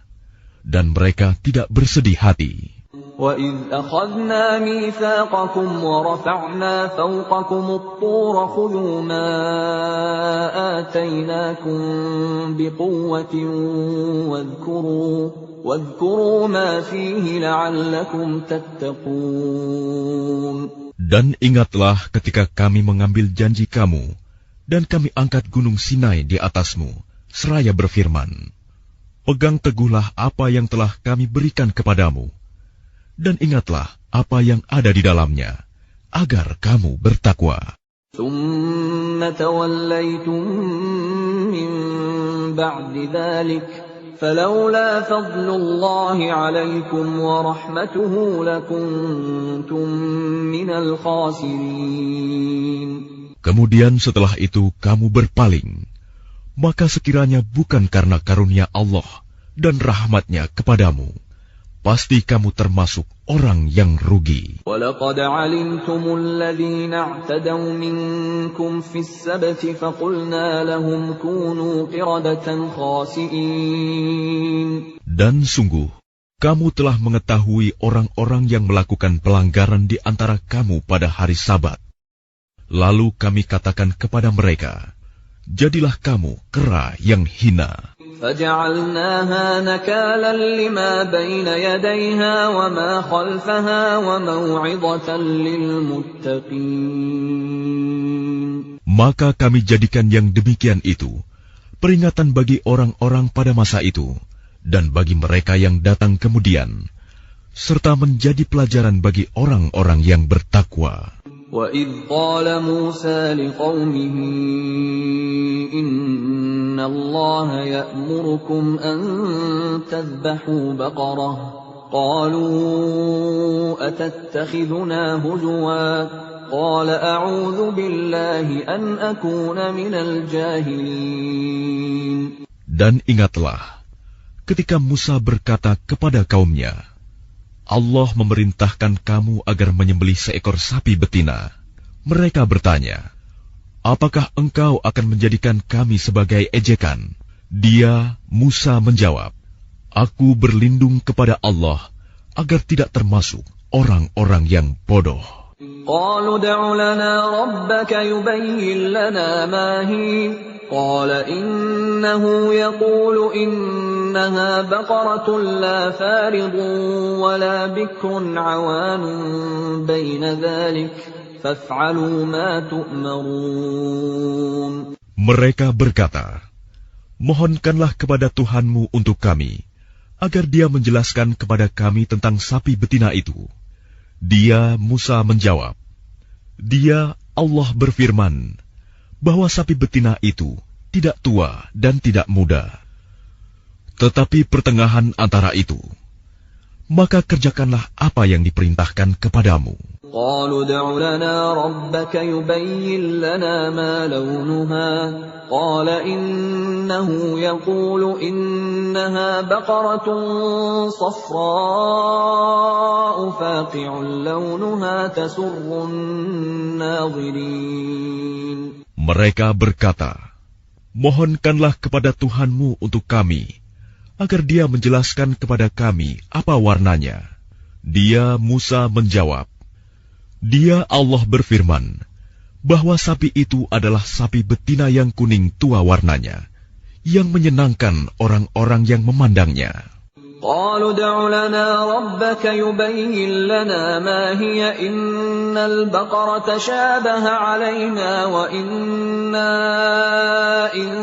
S1: dan mereka tidak bersedih hati.
S3: وَإِذْ أَخَذْنَا مِيثَاقَكُمْ وَرَفَعْنَا فَوْقَكُمُ الطُّورَ خُذُوا مَا آتَيْنَاكُمْ بِقُوَّةٍ وَاذْكُرُوا مَا فِيهِ لَعَلَّكُمْ تَتَّقُونَ.
S1: Dan ingatlah ketika kami mengambil janji kamu, dan kami angkat gunung Sinai di atasmu, seraya berfirman, pegang teguhlah apa yang telah kami berikan kepadamu, dan ingatlah apa yang ada di dalamnya, agar kamu bertakwa.
S3: ثُمَّ تَوَلَّيْتُم مِّن بَعْدِ ذَلِكَ فَلَوْلَا فَضْلُ اللَّهِ عَلَيْكُمْ وَرَحْمَتُهُ لَكُنتُم مِّنَ الْخَاسِرِينَ.
S1: Kemudian setelah itu kamu berpaling, maka sekiranya bukan karena karunia Allah dan rahmat-Nya kepadamu, pasti kamu termasuk orang yang rugi.
S3: وَلَقَدْ عَلِمْتُمُ الَّذِينَ اعْتَدَوْا مِنكُمْ فِي السَّبْتِ فَقُلْنَا لَهُمْ كُونُوا قِرَدَةً خَاسِئِينَ.
S1: Dan sungguh, kamu telah mengetahui orang-orang yang melakukan pelanggaran di antara kamu pada hari Sabat. Lalu kami katakan kepada mereka, jadilah kamu kera yang hina.
S3: فَجَعَلْنَاهَا نَكَالًا لِمَا بَيْنَ يَدَيْهَا وَمَا خَلْفَهَا وَمَوْعِظَةً لِلْمُتَّقِينَ.
S1: Maka kami jadikan yang demikian itu peringatan bagi orang-orang pada masa itu dan bagi mereka yang datang kemudian, serta menjadi pelajaran bagi orang-orang yang bertakwa.
S3: وَإِذْ قَالَ مُوسَى لِقَوْمِهِ إِنَّ اللَّهَ يَأْمُرُكُمْ أَن تَذْبَحُوا بَقَرَةً قَالُوا أَتَتَّخِذُنَا هُزُوًا قَالَ أَعُوذُ بِاللَّهِ أَنْ أَكُونَ مِنَ الْجَاهِلِينَ.
S1: Dan ingatlah ketika Musa berkata kepada kaumnya, Allah memerintahkan kamu agar menyembelih seekor sapi betina. Mereka bertanya, apakah engkau akan menjadikan kami sebagai ejekan? Dia, Musa, menjawab, aku berlindung kepada Allah agar tidak termasuk orang-orang yang bodoh.
S3: قَالُوا ادْعُ لَنَا رَبَّكَ يُبَيِّن لَّنَا مَا هِيَ قَالَ إِنَّهُ يَقُولُ إِنَّهَا بَقَرَةٌ لَّا فَارِضٌ وَلَا بِكْرٌ عَوَانٌ بَيْنَ ذَلِكَ فَافْعَلُوا مَا تُؤْمَرُونَ.
S1: Mereka berkata, mohonkanlah kepada Tuhanmu untuk kami, agar Dia menjelaskan kepada kami tentang sapi betina itu. Dia, Musa, menjawab, Dia, Allah berfirman, bahwa sapi betina itu tidak tua dan tidak muda, tetapi pertengahan antara itu. Maka kerjakanlah apa yang diperintahkan kepadamu.
S3: قالوا ادع لنا ربك يبين لنا ما لونها قال إنه يقول إنها بقرة صفراء فاقع لونها تسر الناظرين.
S1: Mereka berkata, mohonkanlah kepada Tuhanmu untuk kami, agar Dia menjelaskan kepada kami apa warnanya. Dia, Musa, menjawab, Dia Allah berfirman, bahwa sapi itu adalah sapi betina yang kuning tua warnanya, yang menyenangkan orang-orang yang memandangnya.
S3: قالوا ادع لنا ربك يبين لنا ما هي إن البقرة تشابه علينا وإنا إن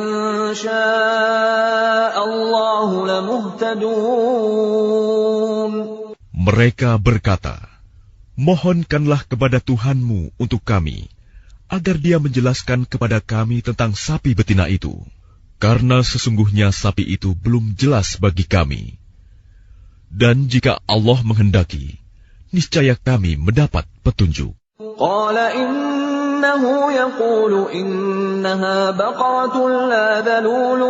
S3: شاء الله لمهتدون.
S1: Mereka berkata, mohonkanlah kepada Tuhanmu untuk kami, agar Dia menjelaskan kepada kami tentang sapi betina itu, karena sesungguhnya sapi itu belum jelas bagi kami. Dan jika Allah menghendaki, niscaya kami mendapat petunjuk.
S3: قال إنه يقول إنها بقرة لا ذلول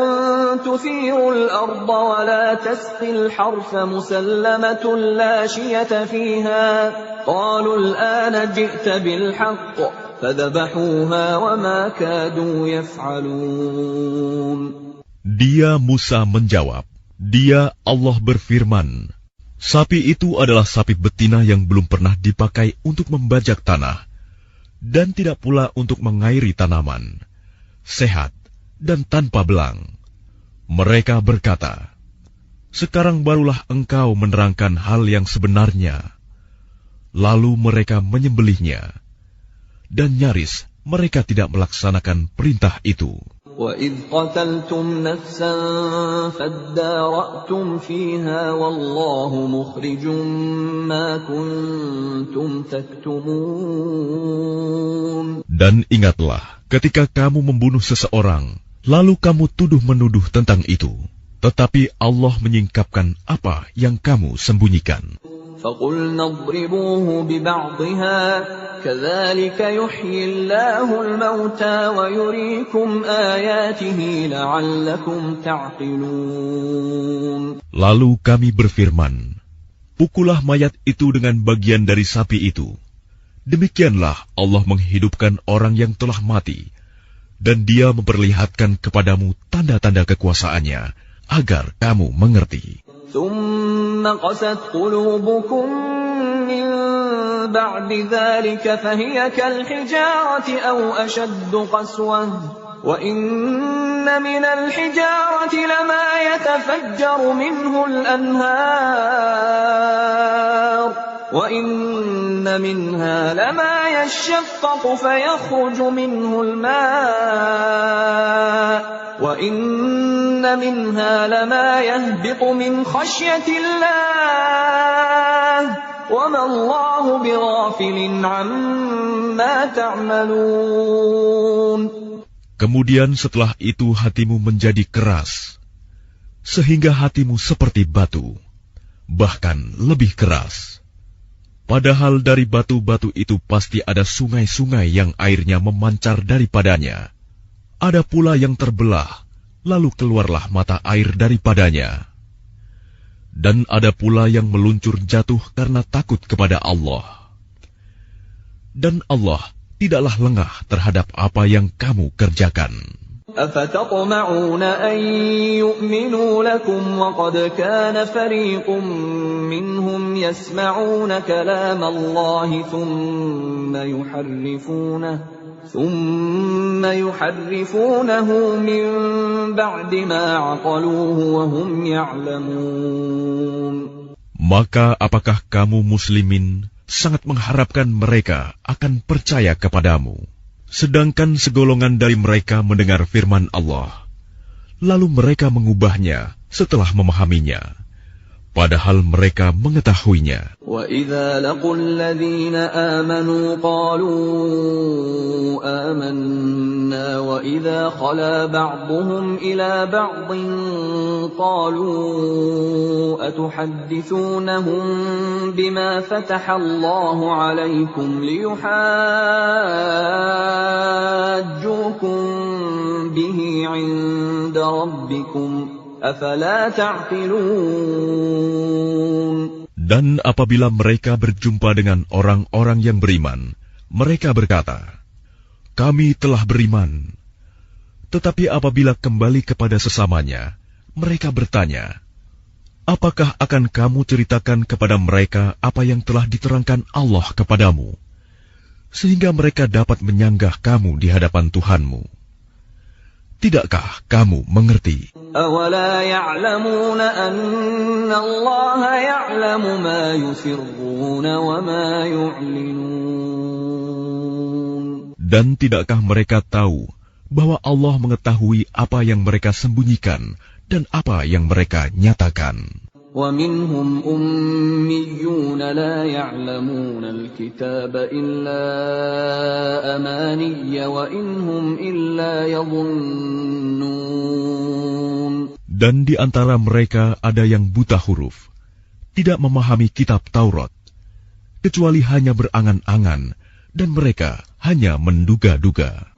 S3: تثير الأرض ولا تسقي الحرث مسلمة لا شية فيها قالوا الآن جئت بالحق فذبحوها وما كادوا يفعلون.
S1: Dia Musa menjawab, Dia Allah berfirman, sapi itu adalah sapi betina yang belum pernah dipakai untuk membajak tanah, dan tidak pula untuk mengairi tanaman, sehat dan tanpa belang. Mereka berkata, sekarang barulah engkau menerangkan hal yang sebenarnya. Lalu mereka menyembelihnya, dan nyaris mereka tidak melaksanakan perintah itu.
S3: وَإِذْ قَتَلْتُمْ نَفْسًا فَادَّارَأْتُمْ فِيهَا وَاللَّهُ مُخْرِجٌ مَا كُنْتُمْ تَكْتُمُونَ.
S1: Dan ingatlah, ketika kamu membunuh seseorang, lalu kamu tuduh-menuduh tentang itu, tetapi Allah menyingkapkan apa yang kamu sembunyikan.
S3: فَقُلْنَا اضْرِبُوهُ بِبَعْضِهَا كَذَلِكَ يُحْيِي اللَّهُ الْمَوْتَى وَيُرِيكُمْ آيَاتِهِ لَعَلَّكُمْ تَعْقِلُونَ.
S1: Lalu kami berfirman, pukullah mayat itu dengan bagian dari sapi itu. Demikianlah Allah menghidupkan orang yang telah mati, dan Dia memperlihatkan kepadamu tanda-tanda kekuasaannya, agar kamu mengerti.
S3: ثُمَّ قَسَتْ قُلُوبُكُم مِّن بَعْدِ ذَلِكَ فَهِيَ كَالْحِجَارَةِ أَوْ أَشَدُّ قَسْوَةً وَإِنَّ مِنَ الْحِجَارَةِ لَمَا يَتَفَجَّرُ مِنْهُ الْأَنْهَارُ وَإِنَّ مِنْهَا لَمَا يَشَّقَّقُ فَيَخْرُجُ مِنْهُ الْمَاءُ وَإِنَّ مِنْهَا لَمَا يَهْبِطُ مِنْ خَشْيَةِ اللَّهِ وَمَا اللَّهُ بِغَافِلٍ عَمَّا تَعْمَلُونَ.
S1: Kemudian setelah itu hatimu menjadi keras, sehingga hatimu seperti batu, bahkan lebih keras. Padahal dari batu-batu itu pasti ada sungai-sungai yang airnya memancar daripadanya. Ada pula yang terbelah, lalu keluarlah mata air daripadanya. Dan ada pula yang meluncur jatuh karena takut kepada Allah. Dan Allah tidaklah lengah terhadap apa yang kamu kerjakan.
S3: أَفَتَطْمَعُونَ أَن يُؤْمِنُوا لَكُمْ وَقَدْ كَانَ فَرِيقٌ مِّنْهُمْ يَسْمَعُونَ كَلَامَ اللَّهِ ثُمَّ يُحَرِّفُونَهُ مِنْ بَعْدِ مَا عَقَلُوهُ وَهُمْ يَعْلَمُونَ.
S1: Maka apakah kamu muslimin sangat mengharapkan mereka akan percaya kepadamu, sedangkan segolongan dari mereka mendengar firman Allah, lalu mereka mengubahnya setelah memahaminya, padahal mereka mengetahuinya.
S3: وَإِذَا لَقُوا الَّذِينَ آمَنُوا قَالُوا آمَنَّا وَإِذَا خَلَا بَعْضُهُمْ إِلَى بَعْضٍ قَالُوا أَتُحَدِّثُونَهُم بِمَا فَتَحَ اللَّهُ عَلَيْكُمْ لِيُحَاجُّوكُم بِهِ عِندَ رَبِّكُمْ أَفَلَا تَعْقِلُونَ.
S1: Dan apabila mereka berjumpa dengan orang-orang yang beriman, mereka berkata, "Kami telah beriman." Tetapi apabila kembali kepada sesamanya, mereka bertanya, "Apakah akan kamu ceritakan kepada mereka apa yang telah diterangkan Allah kepadamu, sehingga mereka dapat menyanggah kamu di hadapan Tuhanmu? Tidakkah kamu mengerti?"
S3: أَوَلَا يَعْلَمُونَ أَنَّ اللَّهَ يَعْلَمُ مَا يُسِرُّونَ وَمَا يُعْلِنُونَ.
S1: Dan tidakkah mereka tahu bahwa Allah mengetahui apa yang mereka sembunyikan dan apa yang mereka nyatakan?
S3: وَمِنْهُمْ أُمِّيُّونَ لَا يَعْلَمُونَ الْكِتَابَ إِلَّا أَمَانِيَّ وَإِنْ هُمْ إِلَّا يَظُنُّونَ.
S1: Dan di antara mereka ada yang buta huruf, tidak memahami kitab Taurat, kecuali hanya berangan-angan, dan mereka hanya menduga-duga.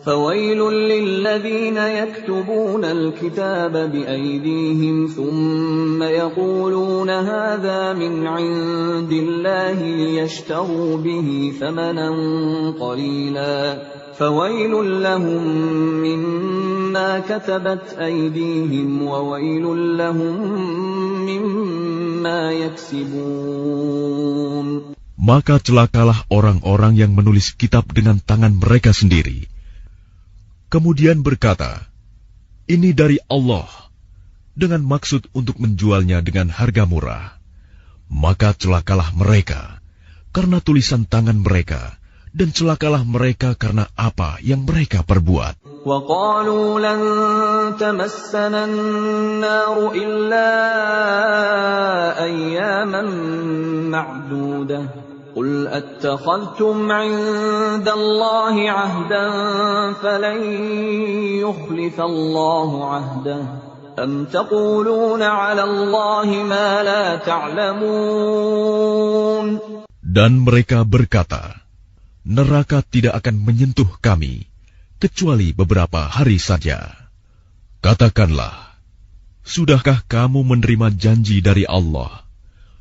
S3: فَوَيْلٌ لِّلَّذِينَ يَكْتُبُونَ الْكِتَابَ بِأَيْدِيهِمْ ثُمَّ يَقُولُونَ هَٰذَا مِنْ عِندِ اللَّهِ لِيَشْتَرُوا بِهِ ثَمَنًا قَلِيلًا فَوَيْلٌ لَّهُم مِّمَّا كَتَبَتْ أَيْدِيهِمْ وَوَيْلٌ لَّهُم مِّمَّا يَكْسِبُونَ.
S1: Maka celakalah orang-orang yang menulis kitab dengan tangan mereka sendiri, kemudian berkata, "Ini dari Allah," dengan maksud untuk menjualnya dengan harga murah. Maka celakalah mereka karena tulisan tangan mereka, dan celakalah mereka karena apa yang mereka perbuat.
S3: وَقَالُوا لَن تَمَسَّنَا النَّارُ إِلَّا أَيَّامًا مَّعْدُودَةً قُلْ أَتَّخَذْتُمْ عِندَ اللَّهِ عَهْدًا فَلَن يُخْلِفَ اللَّهُ عَهْدَهُ أَمْ تَقُولُونَ عَلَى اللَّهِ مَا لَا تَعْلَمُونَ.
S1: Dan mereka berkata, "Neraka tidak akan menyentuh kami kecuali beberapa hari saja." Katakanlah, sudahkah kamu menerima janji dari Allah,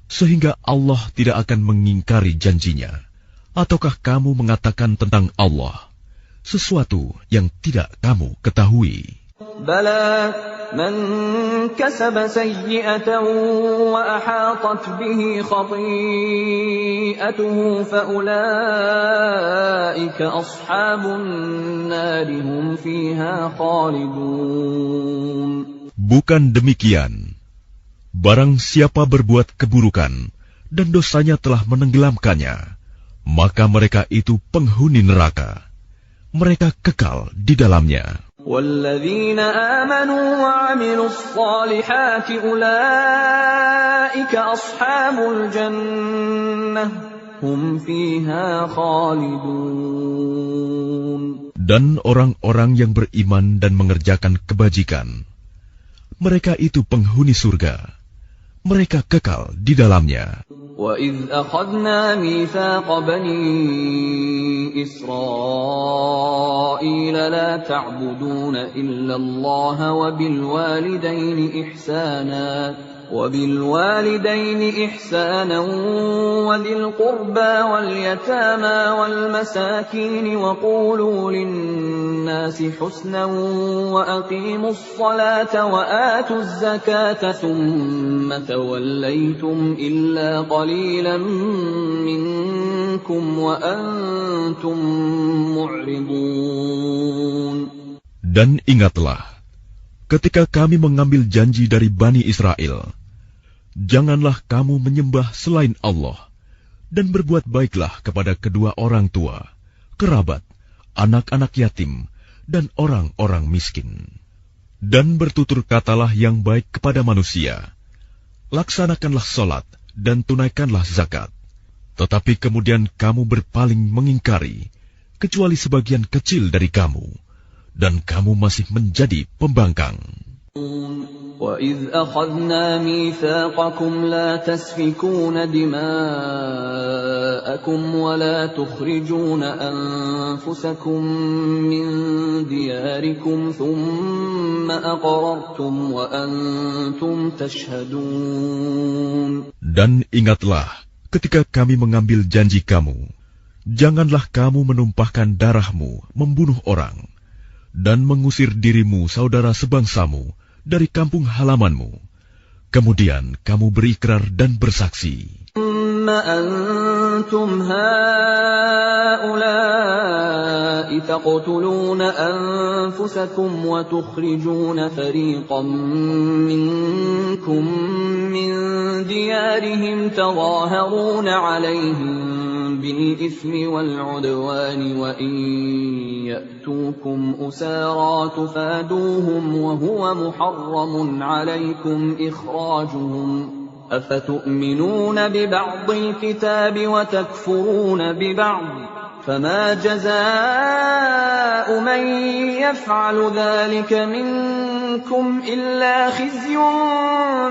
S1: sehingga Allah tidak akan mengingkari janjinya? Ataukah kamu mengatakan tentang Allah sesuatu yang tidak kamu ketahui?
S3: Bala, man kasaba sayyi'atan wa ahatat bihi khati'atuhu fa ulaika ashabun nari hum fiha khalidun.
S1: Bukan demikian. Barang siapa berbuat keburukan dan dosanya telah menenggelamkannya, maka mereka itu penghuni neraka. Mereka kekal di dalamnya.
S3: وَالَّذِينَ آمَنُوا وَعَمِلُوا الصَّالِحَاتِ أُولَٰئِكَ أَصْحَابُ الْجَنَّةِ هُمْ فِيهَا خَالِدُونَ.
S1: Dan orang-orang yang beriman dan mengerjakan kebajikan, mereka itu penghuni surga. Mereka kekal di dalamnya.
S3: وَإِذْ أَخَذْنَا مِيثَاقَ بَنِي إِسْرَائِيلَ لَا تَعْبُدُونَ إِلَّا اللَّهَ وَبِالْوَالِدَيْنِ إِحْسَانًا وَذِي الْقُرْبَى وَالْيَتَامَى وَالْمَسَاكِينِ وَقُولُوا لِلنَّاسِ حُسْنًا وَأَقِيمُوا الصَّلَاةَ وَآتُوا الزَّكَاةَ ثُمَّ تَوَلَّيْتُمْ إِلَّا قَلِيلًا مِّنكُمْ وَأَنتُم مُّعْرِضُونَ.
S1: Dan ingatlah, ketika kami mengambil janji dari Bani Israel, janganlah kamu menyembah selain Allah, dan berbuat baiklah kepada kedua orang tua, kerabat, anak-anak yatim, dan orang-orang miskin. Dan bertutur katalah yang baik kepada manusia. Laksanakanlah sholat dan tunaikanlah zakat. Tetapi kemudian kamu berpaling mengingkari, kecuali sebagian kecil dari kamu, dan kamu masih menjadi pembangkang.
S3: وَإِذْ أَخَذْنَا مِيثَاقَكُمْ لَا تَسْفِكُونَ دِمَاءَكُمْ وَلَا تُخْرِجُونَ أَنفُسَكُمْ مِنْ دِيَارِكُمْ ثُمَّ أَقْرَرْتُمْ وَأَنْتُمْ تَشْهَدُونَ.
S1: Dan ingatlah ketika kami mengambil janji kamu, janganlah kamu menumpahkan darahmu, membunuh orang, dan mengusir dirimu saudara sebangsamu dari kampung halamanmu. Kemudian kamu berikrar dan bersaksi.
S3: أنتم هؤلاء تقتلون أنفسكم وتخرجون فريقا منكم من ديارهم تظاهرون عليهم بالإثم والعدوان وإن يأتوكم أسارى تفادوهم وهو محرم عليكم إخراجهم أفتؤمنون ببعض الكتاب وتكفرون ببعض فما جزاء من يفعل ذلك منكم إلا خزي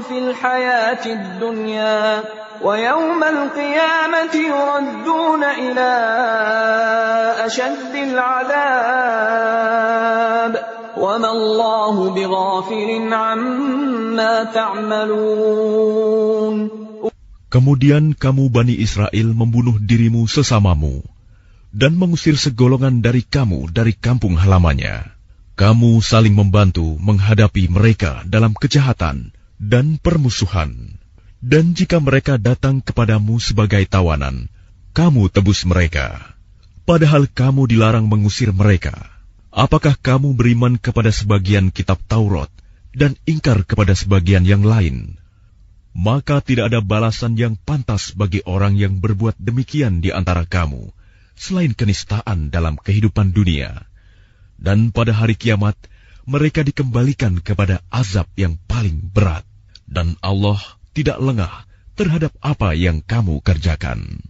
S3: في الحياة الدنيا ويوم القيامة يردون إلى أشد العذاب وما الله بغافل عما تعملون.
S1: Kemudian kamu Bani Israel membunuh dirimu sesamamu dan mengusir segolongan dari kamu dari kampung halamannya. Kamu saling membantu menghadapi mereka dalam kejahatan dan permusuhan. Dan jika mereka datang kepadamu sebagai tawanan, kamu tebus mereka. Padahal kamu dilarang mengusir mereka. Apakah kamu beriman kepada sebagian kitab Taurat dan ingkar kepada sebagian yang lain? Maka tidak ada balasan yang pantas bagi orang yang berbuat demikian di antara kamu, selain kenistaan dalam kehidupan dunia. Dan pada hari kiamat, mereka dikembalikan kepada azab yang paling berat. Dan Allah tidak lengah terhadap apa yang kamu kerjakan.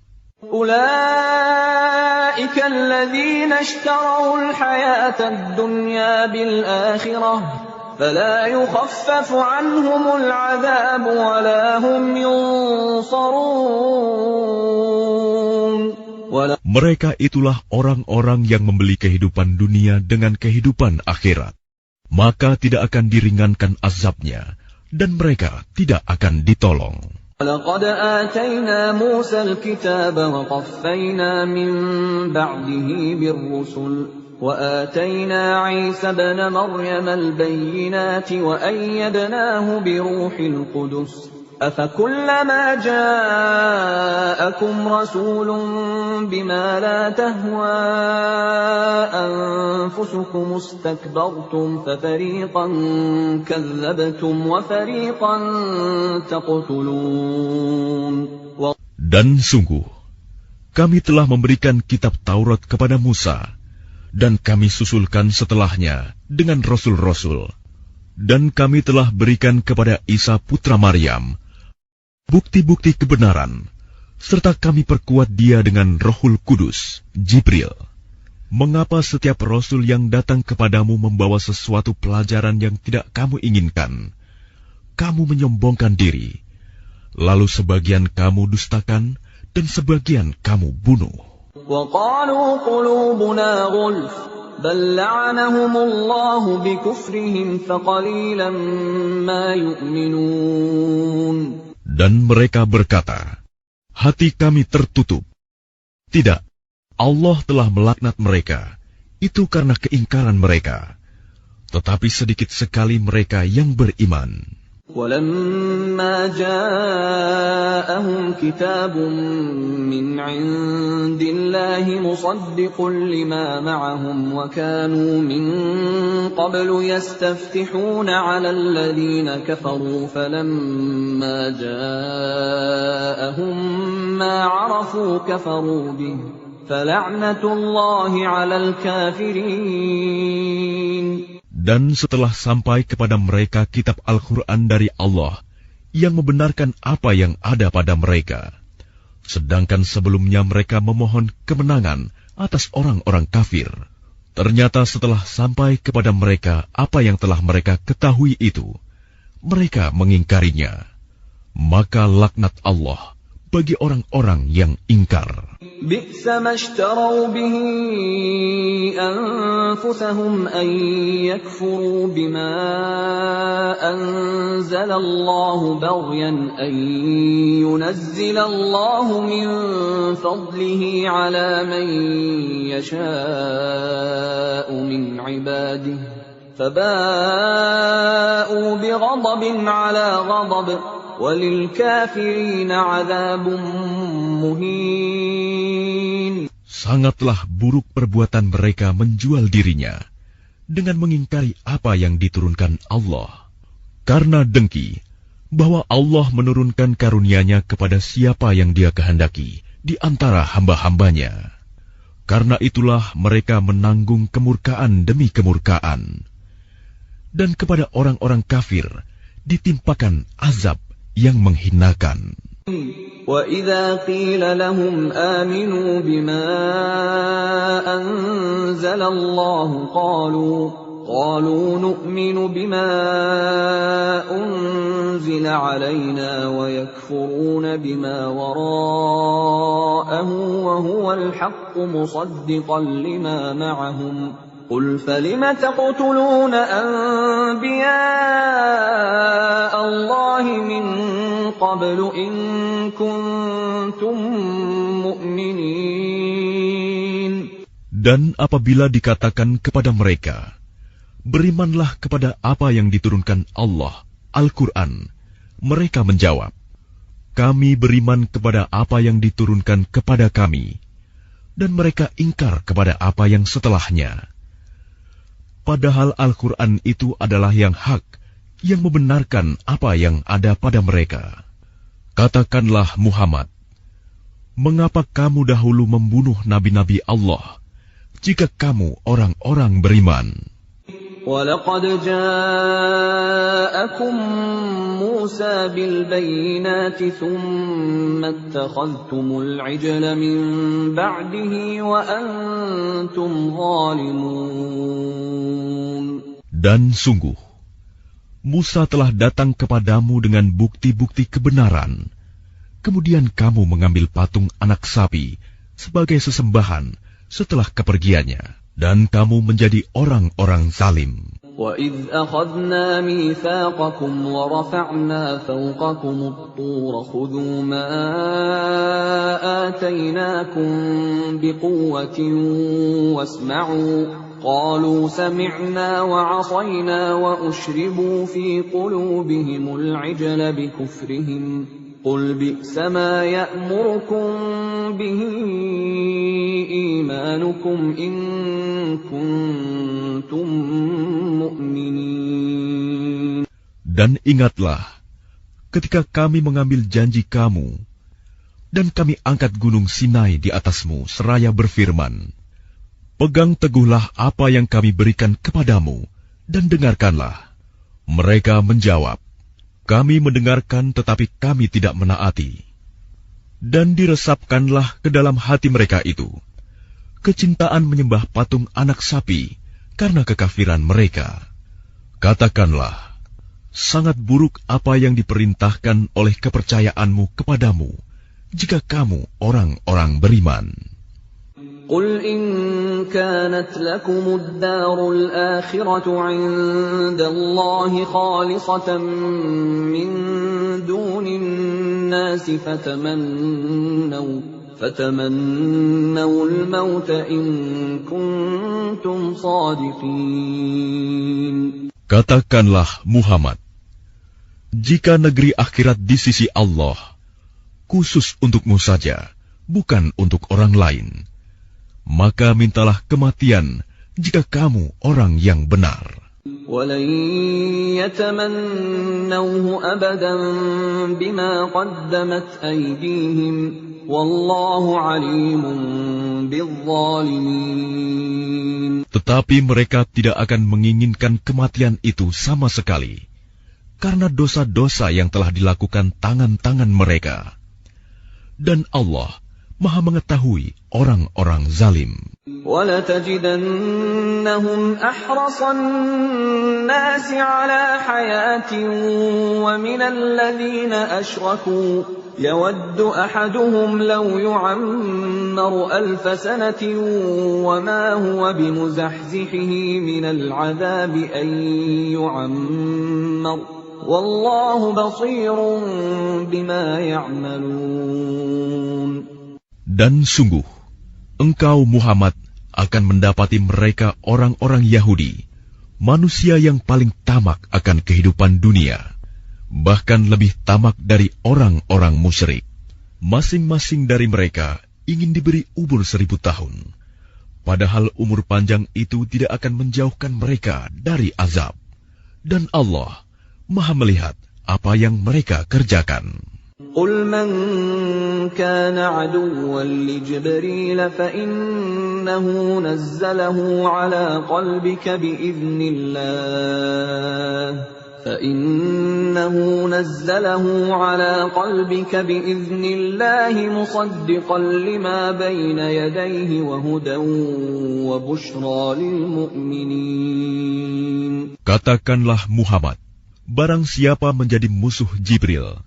S3: أولئك الذين اشتروا الحياة الدنيا بالآخرة فلا يخفف عنهم العذاب ولا هم ينصرون.
S1: Mereka itulah orang-orang yang membeli kehidupan dunia dengan kehidupan akhirat. Maka tidak akan diringankan azabnya, dan mereka tidak akan ditolong.
S3: وَلَقَدْ آتَيْنَا مُوسَى الْكِتَابَ وَقَفَّيْنَا مِنْ بَعْدِهِ بِالرُّسُلِ وَآتَيْنَا عِيسَى ابْنَ مَرْيَمَ الْبَيِّنَاتِ وَأَيَّدْنَاهُ بِرُوحِ الْقُدُسِ أَفَكُلَّمَا جَاءَكُمْ رَسُولٌ بِمَا لَا تَهْوَى أَنفُسُكُمُ اسْتَكْبَرْتُمْ فَفَرِيقًا كَذَّبْتُمْ وَفَرِيقًا تَقْتُلُونَ.
S1: Dan sungguh, kami telah memberikan kitab Taurat kepada Musa, dan kami susulkan setelahnya dengan rasul-rasul. Dan kami telah berikan kepada Isa putra Maryam bukti-bukti kebenaran, serta kami perkuat dia dengan Rohul Kudus, Jibril. Mengapa setiap rasul yang datang kepadamu membawa sesuatu pelajaran yang tidak kamu inginkan? Kamu menyombongkan diri, lalu sebagian kamu dustakan, dan sebagian kamu bunuh.
S3: وَقَالُوا قُلُوبُنَا غُلْفٌ بَلْ لَعَنَهُمُ اللَّهُ بِكُفْرِهِمْ فَقَلِيلًا مَا يُؤْمِنُونَ.
S1: Dan mereka berkata, hati kami tertutup. Tidak, Allah telah melaknat mereka. Itu karena keingkaran mereka. Tetapi sedikit sekali mereka yang beriman.
S3: وَلَمَّا جَاءَهُمْ كِتَابٌ مِّنْ عِندِ اللَّهِ مُصَدِّقٌ لِّمَا مَعَهُمْ وَكَانُوا مِن قَبْلُ يَسْتَفْتِحُونَ عَلَى الَّذِينَ كَفَرُوا فَلَمَّا جَاءَهُم مَّا عَرَفُوا كَفَرُوا بِهِ فَلَعْنَةُ اللَّهِ عَلَى الْكَافِرِينَ.
S1: Dan setelah sampai kepada mereka kitab Al-Quran dari Allah yang membenarkan apa yang ada pada mereka. Sedangkan sebelumnya mereka memohon kemenangan atas orang-orang kafir. Ternyata setelah sampai kepada mereka apa yang telah mereka ketahui itu, mereka mengingkarinya. Maka laknat Allah bagi orang-orang yang ingkar.
S3: Bi'sa mashtarau bihi anfusahum an yakfuru bima anzalallahu baghyan an yunazzilallahu min fadlihi ala man yasha'u min ibadihi faba'u bighadabin ala ghadab walilkafirina 'adzabun muhin.
S1: Sangatlah buruk perbuatan mereka menjual dirinya dengan mengingkari apa yang diturunkan Allah, karena dengki bahwa Allah menurunkan karunia-Nya kepada siapa yang Dia kehendaki di antara hamba-hambanya. Karena itulah mereka menanggung kemurkaan demi kemurkaan, dan kepada orang-orang kafir ditimpakan azab yang menghinakan.
S3: وَإِذَا قِيلَ لَهُمْ آمِنُوا بِمَا أَنزَلَ اللَّهُ قَالُوا نُؤْمِنُ بِمَا أُنزِلَ عَلَيْنَا وَيَكْفُرُونَ بِمَا وَرَاءَهُ وَهُوَ الْحَقُّ مُصَدِّقًا لِمَا مَعَهُمْ قُلْ فَلِمَ تَقْتُلُونَ أَنبِيَاءَ اللَّهِ مِن قَبْلُ إِن كُنتُم مُّؤْمِنِينَ.
S1: Dan apabila dikatakan kepada mereka, berimanlah kepada apa yang diturunkan Allah, Al-Quran, mereka menjawab, kami beriman kepada apa yang diturunkan kepada kami, dan mereka ingkar kepada apa yang setelahnya. Padahal Al-Quran itu adalah yang hak, yang membenarkan apa yang ada pada mereka. Katakanlah Muhammad, mengapa kamu dahulu membunuh nabi-nabi Allah, jika kamu orang-orang beriman?
S3: وَلَقَدْ جَاءَكُم مُّوسَىٰ بِالْبَيِّنَاتِ ثُمَّ اتَّخَذْتُمُ الْعِجْلَ مِن بَعْدِهِ وَأَنتُمْ ظَالِمُونَ.
S1: Dan sungguh, Musa telah datang kepadamu dengan bukti-bukti kebenaran. Kemudian kamu mengambil patung anak sapi sebagai sesembahan setelah kepergiannya. Dan kamu menjadi orang-orang zalim.
S3: وَإِذْ أَخَذْنَا مِيثَاقَكُمْ وَرَفَعْنَا فَوْقَكُمُ الطُّورَ خُذُوا مَا آتَيْنَاكُمْ بِقُوَّةٍ وَاسْمَعُوا قَالُوا سَمِعْنَا وَعَصَيْنَا وَأُشْرِبُوا فِي قُلُوبِهِمُ الْعِجْلَ بِكُفْرِهِمْ قُلْ بِئْسَ مَا يَأْمُرُكُمْ بِهِ إِيمَانُكُمْ إِن كُنتُم مُّؤْمِنِينَ.
S1: Dan ingatlah, ketika kami mengambil janji kamu, dan kami angkat gunung Sinai di atasmu seraya berfirman, pegang teguhlah apa yang kami berikan kepadamu, dan dengarkanlah. Mereka menjawab, kami mendengarkan tetapi kami tidak menaati. Dan diresapkanlah ke dalam hati mereka itu kecintaan menyembah patung anak sapi karena kekafiran mereka. Katakanlah, sangat buruk apa yang diperintahkan oleh kepercayaanmu kepadamu jika kamu orang-orang beriman.
S3: قُلْ إِن كَانَتْ لَكُمُ الدَّارُ الْآخِرَةُ عِندَ اللَّهِ خَالِصَةً مِّن دُونِ النَّاسِ فَتَمَنَّوُا الْمَوْتَ إِن كُنتُمْ صَادِقِينَ.
S1: Katakanlah Muhammad, jika negeri akhirat di sisi Allah, khusus untukmu saja, bukan untuk orang lain, maka mintalah kematian jika kamu orang yang benar.
S3: وَلَن يَتَمَنَّوْهُ أَبَدًا بِمَا قَدَّمَتْ أَيْدِيهِمْ وَاللَّهُ عَلِيمٌ بِالظَّالِمِينَ.
S1: Tetapi mereka tidak akan menginginkan kematian itu sama sekali,
S2: karena dosa-dosa yang telah dilakukan tangan-tangan mereka. Dan Allah Maha mengetahui orang-orang zalim.
S3: وَلَتَجِدَنَّهُمْ أَحْرَصَ النَّاسِ عَلَى حَيَاةٍ وَمِنَ الَّذِينَ أَشْرَكُوا يَوَدُّ أَحَدُهُمْ لَوْ يُعَمَّرُ 1000 سَنَةٍ وَمَا هُوَ بِمُزَحْزِحِهِ مِنَ الْعَذَابِ أَن يُعَمَّرَ وَاللَّهُ بَصِيرٌ بِمَا يَعْمَلُونَ.
S2: Dan sungguh, engkau Muhammad akan mendapati mereka orang-orang Yahudi, manusia yang paling tamak akan kehidupan dunia, bahkan lebih tamak dari orang-orang musyrik. Masing-masing dari mereka ingin diberi umur 1000 tahun, padahal umur panjang itu tidak akan menjauhkan mereka dari azab. Dan Allah Maha melihat apa yang mereka kerjakan.
S3: قُلْ مَنْ كَانَ عَدُوًّا لِجِبْرِيلَ فَإِنَّهُ نَزَّلَهُ عَلَى قَلْبِكَ بِإِذْنِ اللَّهِ مُصَدِّقًا لِمَا بَيْنَ يَدَيْهِ وَهُدًى وَبُشْرَى لِلْمُؤْمِنِينَ.
S2: Katakanlah Muhammad, barang siapa menjadi musuh Jibril,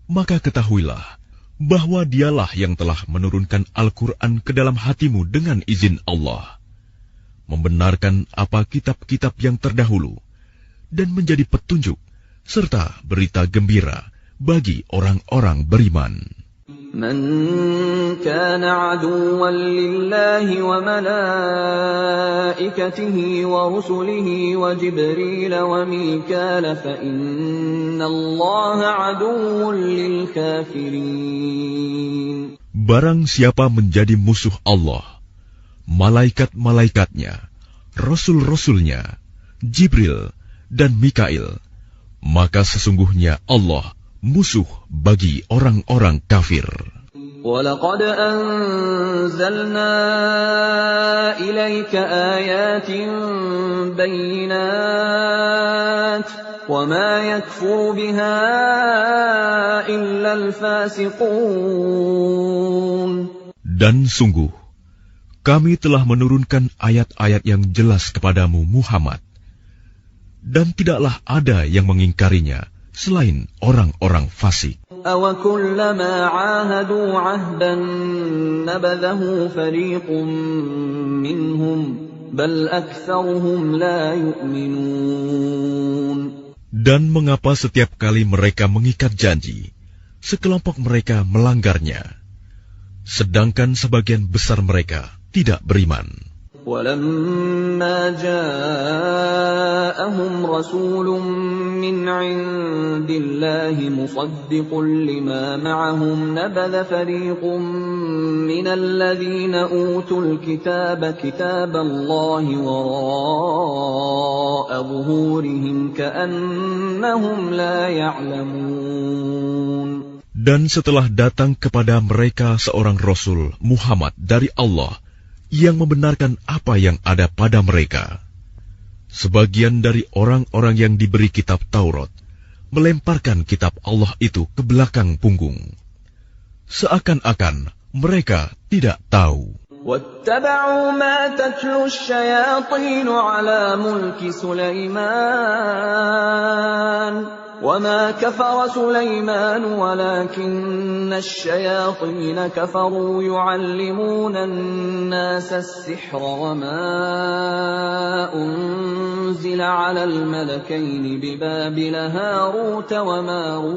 S2: maka ketahuilah bahwa dialah yang telah menurunkan Al-Quran ke dalam hatimu dengan izin Allah, membenarkan apa kitab-kitab yang terdahulu, dan menjadi petunjuk serta berita gembira bagi orang-orang beriman.
S3: من كان عدوا لله وملائكته ورسله وجبريل وميكال فإن الله عدو للكافرين.
S2: Barang siapa menjadi musuh Allah, malaikat-malaikatnya, rasul-rasulnya, Jibril dan Mikail, maka sesungguhnya Allah musuh bagi orang-orang kafir.
S3: وَلَقَدْ أَنزَلْنَا إِلَيْكَ آيَاتٍ بَيِّنَاتٍ وَمَا يَكْفُرُ بِهَا إِلَّا الْفَاسِقُونَ.
S2: Dan sungguh, kami telah menurunkan ayat-ayat yang jelas kepadamu Muhammad, dan tidaklah ada yang mengingkarinya selain orang-orang fasik.
S3: أَوَكُلَّمَا عَاهَدُوا عَهْدًا نَبَذَهُ فَرِيقٌ مِّنْهُمْ بَلْ أَكْثَرُهُمْ لَا يُؤْمِنُونَ.
S2: Dan mengapa setiap kali mereka mengikat janji, sekelompok mereka melanggarnya, sedangkan sebagian besar mereka tidak beriman.
S3: وَلَمَّا جَاءَهُمْ رَسُولٌ مِّنْ عِندِ اللَّهِ مُصَدِّقٌ لِّمَا مَعَهُمْ نَبَذَ فَرِيقٌ مِّنَ الَّذِينَ أُوتُوا الْكِتَابَ كِتَابَ اللَّهِ وَرَاءَ ظُهُورِهِمْ كَأَنَّهُمْ لَا يَعْلَمُونَ.
S2: Dan setelah datang kepada mereka seorang Rasul Muhammad dari Allah yang membenarkan apa yang ada pada mereka, sebagian dari orang-orang yang diberi kitab Taurat melemparkan kitab Allah itu ke belakang punggung, seakan-akan mereka tidak tahu.
S3: وَاتَّبَعُوا مَا تَتْلُو الشَّيَاطِينُ عَلَى مُلْكِ سُلَيْمَانَ وَمَا كَفَرَ سُلَيْمَانُ وَلَكِنَّ الشَّيَاطِينَ كَفَرُوا يُعَلِّمُونَ النَّاسَ السِّحْرَ وَمَا أُنزِلَ عَلَى الْمَلَكَيْنِ بِبَابِلَ هَارُوتَ وَمَارُوتَ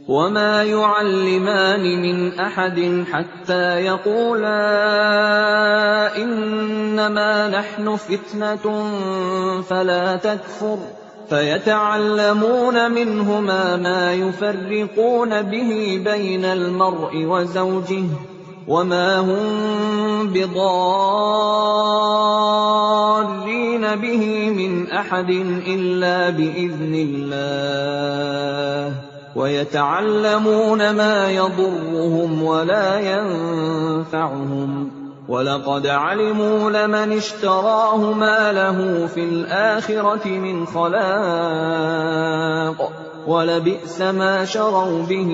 S3: وَمَا يُعَلِّمَانِ مِنْ أَحَدٍ حَتَّى يَقُولَا إِنَّمَا نَحْنُ فِتْنَةٌ فَلَا تَكْفُرْ فَيَتَعَلَّمُونَ مِنْهُمَا مَا يُفَرِّقُونَ بِهِ بَيْنَ الْمَرْءِ وَزَوْجِهِ وَمَا هُمْ بِضَارِّينَ بِهِ مِنْ أَحَدٍ إِلَّا بِإِذْنِ اللَّهِ وَيَتَعَلَّمُونَ مَا يَضُرُّهُمْ وَلَا يَنفَعُهُمْ وَلَقَدْ عَلِمُوا لَمَنِ اشْتَرَاهُ مَا لَهُ فِي الْآخِرَةِ مِنْ خَلَاقٍ وَلَبِئْسَ مَا شَرَوْا بِهِ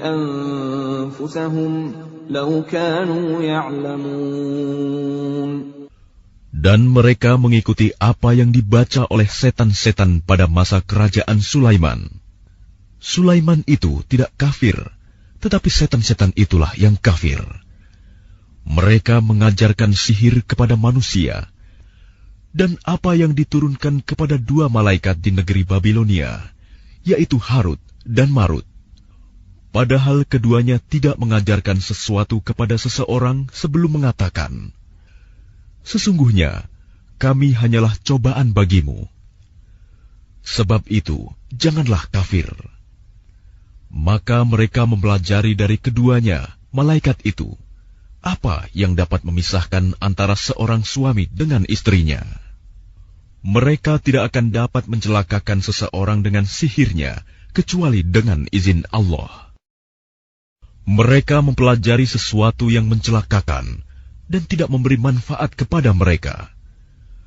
S3: أَنفُسَهُمْ لَوْ كَانُوا يَعْلَمُونَ.
S2: Dan mereka mengikuti apa yang dibaca oleh setan-setan pada masa kerajaan Sulaiman. Sulaiman itu tidak kafir, tetapi setan-setan itulah yang kafir. Mereka mengajarkan sihir kepada manusia, dan apa yang diturunkan kepada dua malaikat di negeri Babilonia, yaitu Harut dan Marut. Padahal keduanya tidak mengajarkan sesuatu kepada seseorang sebelum mengatakan, "Sesungguhnya, kami hanyalah cobaan bagimu." Sebab itu, janganlah kafir. Maka mereka mempelajari dari keduanya, malaikat itu, apa yang dapat memisahkan antara seorang suami dengan istrinya. Mereka tidak akan dapat mencelakakan seseorang dengan sihirnya, kecuali dengan izin Allah. Mereka mempelajari sesuatu yang mencelakakan, dan tidak memberi manfaat kepada mereka.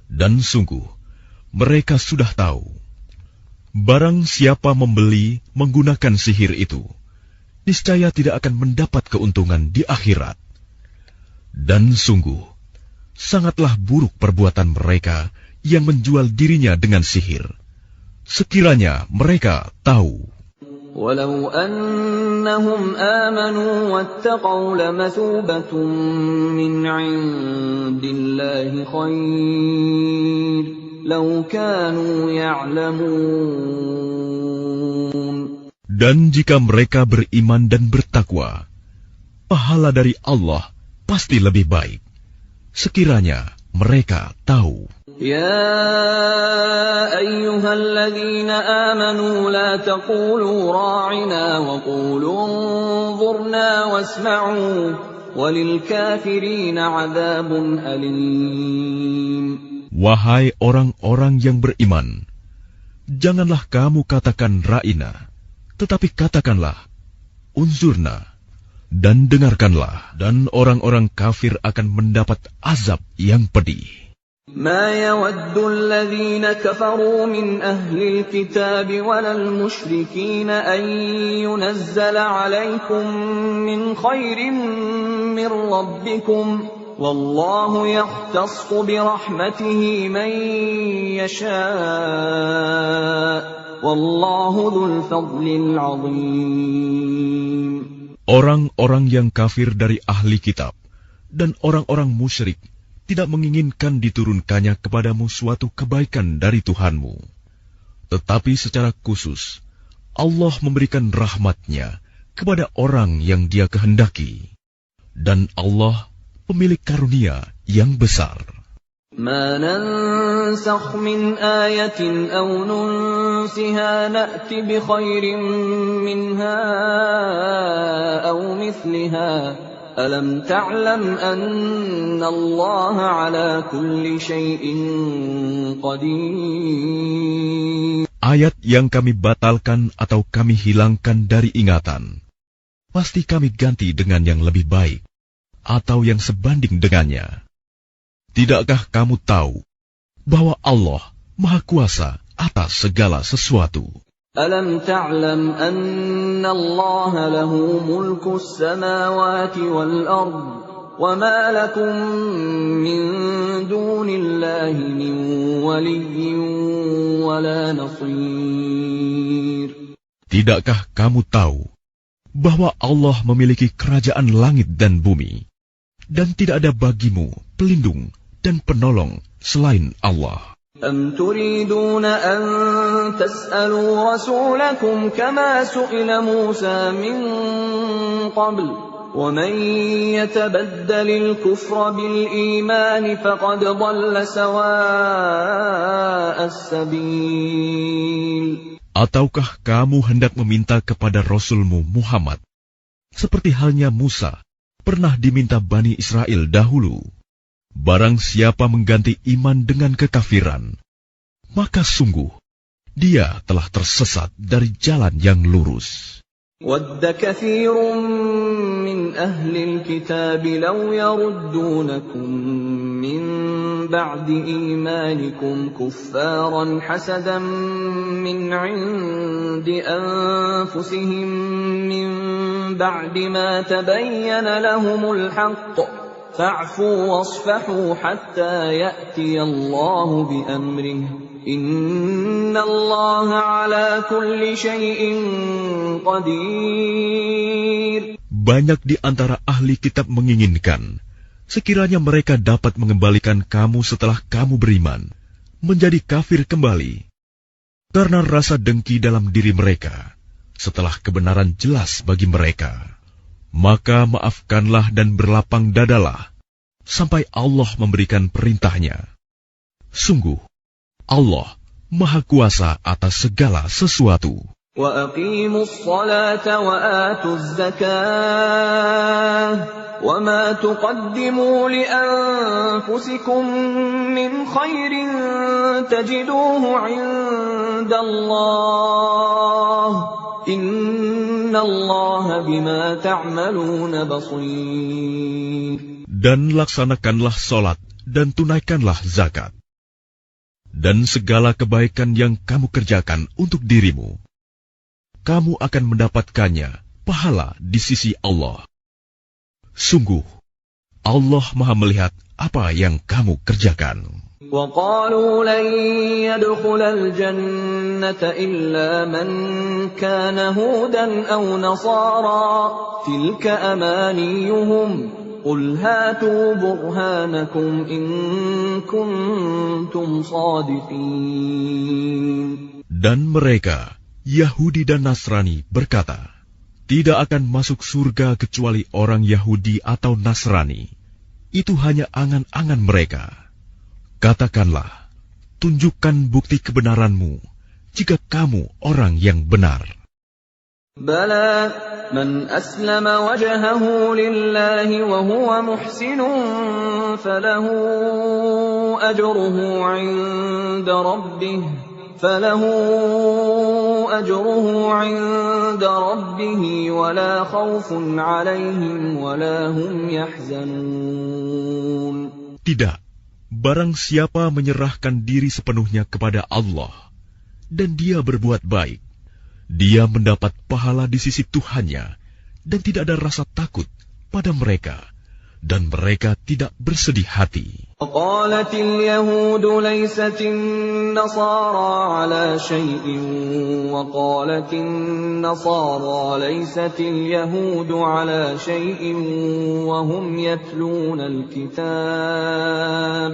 S2: Dan sungguh, mereka sudah tahu, barang siapa membeli menggunakan sihir itu, niscaya tidak akan mendapat keuntungan di akhirat. Dan sungguh, sangatlah buruk perbuatan mereka yang menjual dirinya dengan sihir, sekiranya mereka tahu.
S3: وَلَوْ أَنَّهُمْ آمَنُوا وَاتَّقَوْا لَمَثُوبَةٌ مِّنْ عِندِ اللَّهِ خَيْرٌ لَوْ كَانُوا يَعْلَمُونَ.
S2: Dan jika mereka beriman dan bertakwa, pahala dari Allah pasti lebih baik, sekiranya mereka tahu.
S3: يَا أَيُّهَا الَّذِينَ آمَنُوا لَا تَقُولُوا رَاعِنَا وَقُولُوا انظُرْنَا وَاسْمَعُوا وَلِلْكَافِرِينَ عَذَابٌ أَلِيمٌ.
S2: Wahai orang-orang yang beriman, janganlah kamu katakan ra'ina, tetapi katakanlah unzurna, dan dengarkanlah, dan orang-orang kafir akan mendapat azab yang pedih.
S3: ما يود الذين كفروا من أهل الكتاب ولا المشركين أن ينزل عليكم من خير من ربكم والله يختص برحمته من يشاء والله ذو الفضل العظيم.
S2: Orang-orang yang kafir dari ahli kitab dan orang-orang musyrik tidak menginginkan diturunkannya kepadamu suatu kebaikan dari Tuhanmu. Tetapi secara khusus, Allah memberikan rahmat-Nya kepada orang yang Dia kehendaki. Dan Allah pemilik karunia yang besar.
S3: ما ننسخ من آية أو ننسها نأت بخير منها أو مثلها ألم تعلم أن الله على كل شيء قدير.
S2: Ayat yang kami batalkan atau kami hilangkan dari ingatan, pasti kami ganti dengan yang lebih baik atau yang sebanding dengannya. Tidakkah kamu tahu bahwa Allah Maha Kuasa atas segala sesuatu?
S3: أَلَمْ تَعْلَمْ أَنَّ اللَّهَ لَهُ مُلْكُ السَّمَاوَاتِ وَالْأَرْضِ وَمَا لَكُمْ مِنْ دُونِ اللَّهِ مِنْ وَلِيٍّ وَلَا نَصِيرٍ.
S2: Tidakkah kamu tahu bahwa Allah memiliki kerajaan langit dan bumi, dan tidak ada bagimu pelindung dan penolong selain Allah?
S3: أَمْ تُرِيدُونَ أَن تَسْأَلُوا رَسُولَكُمْ كَمَا سُئِلَ مُوسَى مِن قَبْلُ وَمَن يَتَبَدَّلِ الْكُفْرَ بِالْإِيمَانِ فَقَدْ ضَلَّ سَوَاءَ السَّبِيلِ.
S2: Ataukah kamu hendak meminta kepada Rasulmu Muhammad, seperti halnya Musa pernah diminta Bani Israel dahulu? Barang siapa mengganti iman dengan kekafiran, maka sungguh dia telah tersesat dari jalan yang lurus.
S3: وَدَّ كَثِيرٌ مِّنْ أَهْلِ الْكِتَابِ لَوْ يَرُدُّونَكُم مِّن بَعْدِ إِيمَانِكُمْ كُفَّارًا حَسَدًا مِّنْ عِندِ أَنفُسِهِم مِّن بَعْدِ مَا تَبَيَّنَ لَهُمُ الْحَقُّ ۖ فَاعْفُوا وَاصْفَحُوا حَتَّىٰ يَأْتِيَ اللَّهُ بِأَمْرِهِ ۗ إِنَّ اللَّهَ عَلَىٰ كُلِّ شَيْءٍ قَدِيرٌ.
S2: Banyak di antara ahli kitab menginginkan sekiranya mereka dapat mengembalikan kamu setelah kamu beriman, menjadi kafir kembali, karena rasa dengki dalam diri mereka setelah kebenaran jelas bagi mereka. Maka maafkanlah dan berlapang dadalah sampai Allah memberikan perintahnya. Sungguh, Allah Maha Kuasa atas segala sesuatu.
S3: وَأَقِيمُوا الصَّلَاةَ وَآتُوا الزَّكَاةَ وَمَا تُقَدِّمُوا لِأَنفُسِكُم مِّنْ خَيْرٍ تَجِدُوهُ عِندَ اللَّهِ إِنَّ اللَّهَ بِمَا تَعْمَلُونَ بَصِيرٌ.
S2: Dan laksanakanlah solat dan tunaikanlah zakat. Dan segala kebaikan yang kamu kerjakan untuk dirimu, kamu akan mendapatkannya pahala di sisi Allah. Sungguh, Allah Maha melihat apa yang kamu kerjakan.
S3: وَقَالُوا لَن يَدْخُلَ الْجَنَّةَ إِلَّا مَن كَانَ هُودًا أَوْ نَصَارَىٰ تِلْكَ أَمَانِيُّهُمْ قُلْ هَاتُوا بُرْهَانَكُمْ إِن كُنتُمْ صَادِقِينَ.
S2: Dan mereka, Yahudi dan Nasrani, berkata, tidak akan masuk surga kecuali orang Yahudi atau Nasrani. Itu hanya angan-angan mereka. Katakanlah, tunjukkan bukti kebenaranmu jika kamu orang yang benar.
S3: بَلَىٰ مَنْ أَسْلَمَ وَجْهَهُ لِلَّهِ وَهُوَ مُحْسِنٌ فَلَهُ أَجْرُهُ عِندَ رَبِّهِ وَلَا خَوْفٌ عَلَيْهِمْ وَلَا هُمْ يَحْزَنُونَ.
S2: Tidak, barang siapa menyerahkan diri sepenuhnya kepada Allah dan dia berbuat baik, dia mendapat pahala di sisi Tuhannya dan tidak ada rasa takut pada mereka, dan mereka tidak bersedih hati.
S3: وَقَالَتِ الْيَهُودُ لَيْسَتِ النَّصَارَىٰ عَلَىٰ شَيْءٍ وَقَالَتِ النَّصَارَىٰ لَيْسَتِ الْيَهُودُ عَلَىٰ شَيْءٍ وَهُمْ يَتْلُونَ الْكِتَابَ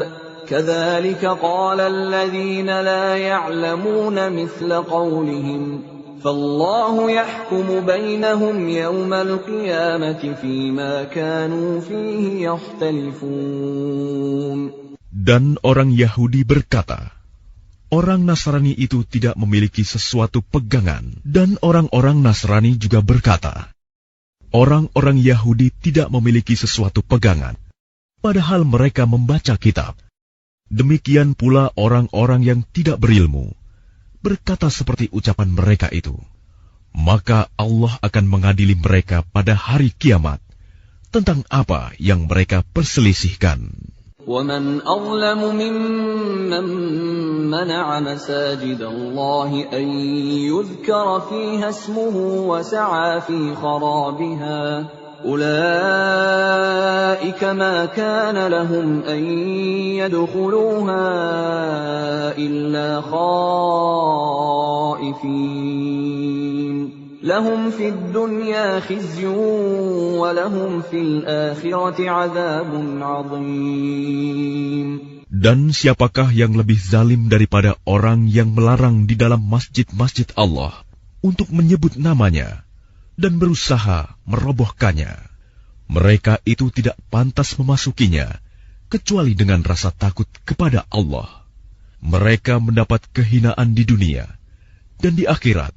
S3: كَذَٰلِكَ قَالَ الَّذِينَ لَا يَعْلَمُونَ مِثْلَ قَوْلِهِمْ فَاللَّهُ يَحْكُمُ بَيْنَهُمْ يَوْمَ الْقِيَامَةِ فِيمَا كَانُوا فِيهِ يَخْتَلِفُونَ.
S2: Dan orang Yahudi berkata, orang Nasrani itu tidak memiliki sesuatu pegangan. Dan orang-orang Nasrani juga berkata, orang-orang Yahudi tidak memiliki sesuatu pegangan, padahal mereka membaca kitab. Demikian pula orang-orang yang tidak berilmu berkata seperti ucapan mereka itu. Maka Allah akan mengadili mereka pada hari kiamat tentang apa yang mereka perselisihkan.
S3: وَمَنْ أَظْلَمُ مِمَّن مَّنَعَ مَسَاجِدَ اللَّهِ أَن يُذْكَرَ فِيهَا اسْمُهُ وَسَعَىٰ فِي خَرَابِهَا أُولَٰئِكَ مَا كَانَ لَهُمْ أَن يَدْخُلُوهَا إِلَّا خَائِفِينَ لَهُمْ فِي الدُّنْيَا خِزْيٌ وَلَهُمْ فِي الْآخِرَةِ عَذَابٌ عَظِيمٌ.
S2: Dan siapakah yang lebih zalim daripada orang yang melarang di dalam masjid-masjid Allah untuk menyebut namanya dan berusaha merobohkannya? Mereka itu tidak pantas memasukinya kecuali dengan rasa takut kepada Allah. Mereka mendapat kehinaan di dunia dan di akhirat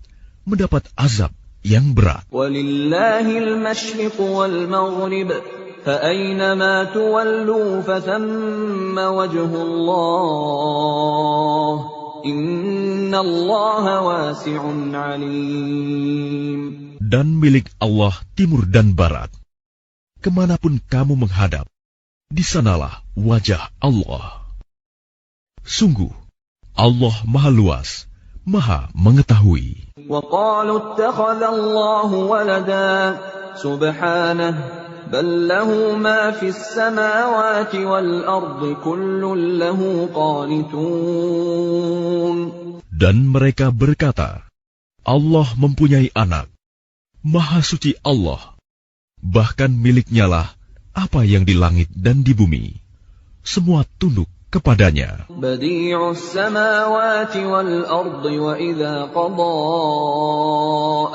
S2: mendapat azab yang berat.
S3: Walillahil masyriq wal maghrib فأينما تولوا فثم وجه الله إن الله واسع عليم.
S1: dan milik Allah timur dan barat. Kemanapun kamu menghadap, di sanalah wajah Allah. Sungguh, Allah Maha Luas, Maha Mengetahui.
S3: وَقَالُوا اتَّخَذَ اللَّهُ وَلَدًا سُبْحَانَهُ بَل لَّهُ مَا فِي السَّمَاوَاتِ وَالْأَرْضِ كُلٌّ لَّهُ قَانِتُونَ.
S1: Dan mereka berkata, Allah mempunyai anak. Maha suci Allah. Bahkan miliknya lah apa yang di langit dan di bumi. Semua tunduk kepadanya.
S3: بَدِيعُ السَّمَاوَاتِ وَالْأَرْضِ وَإِذَا قَضَى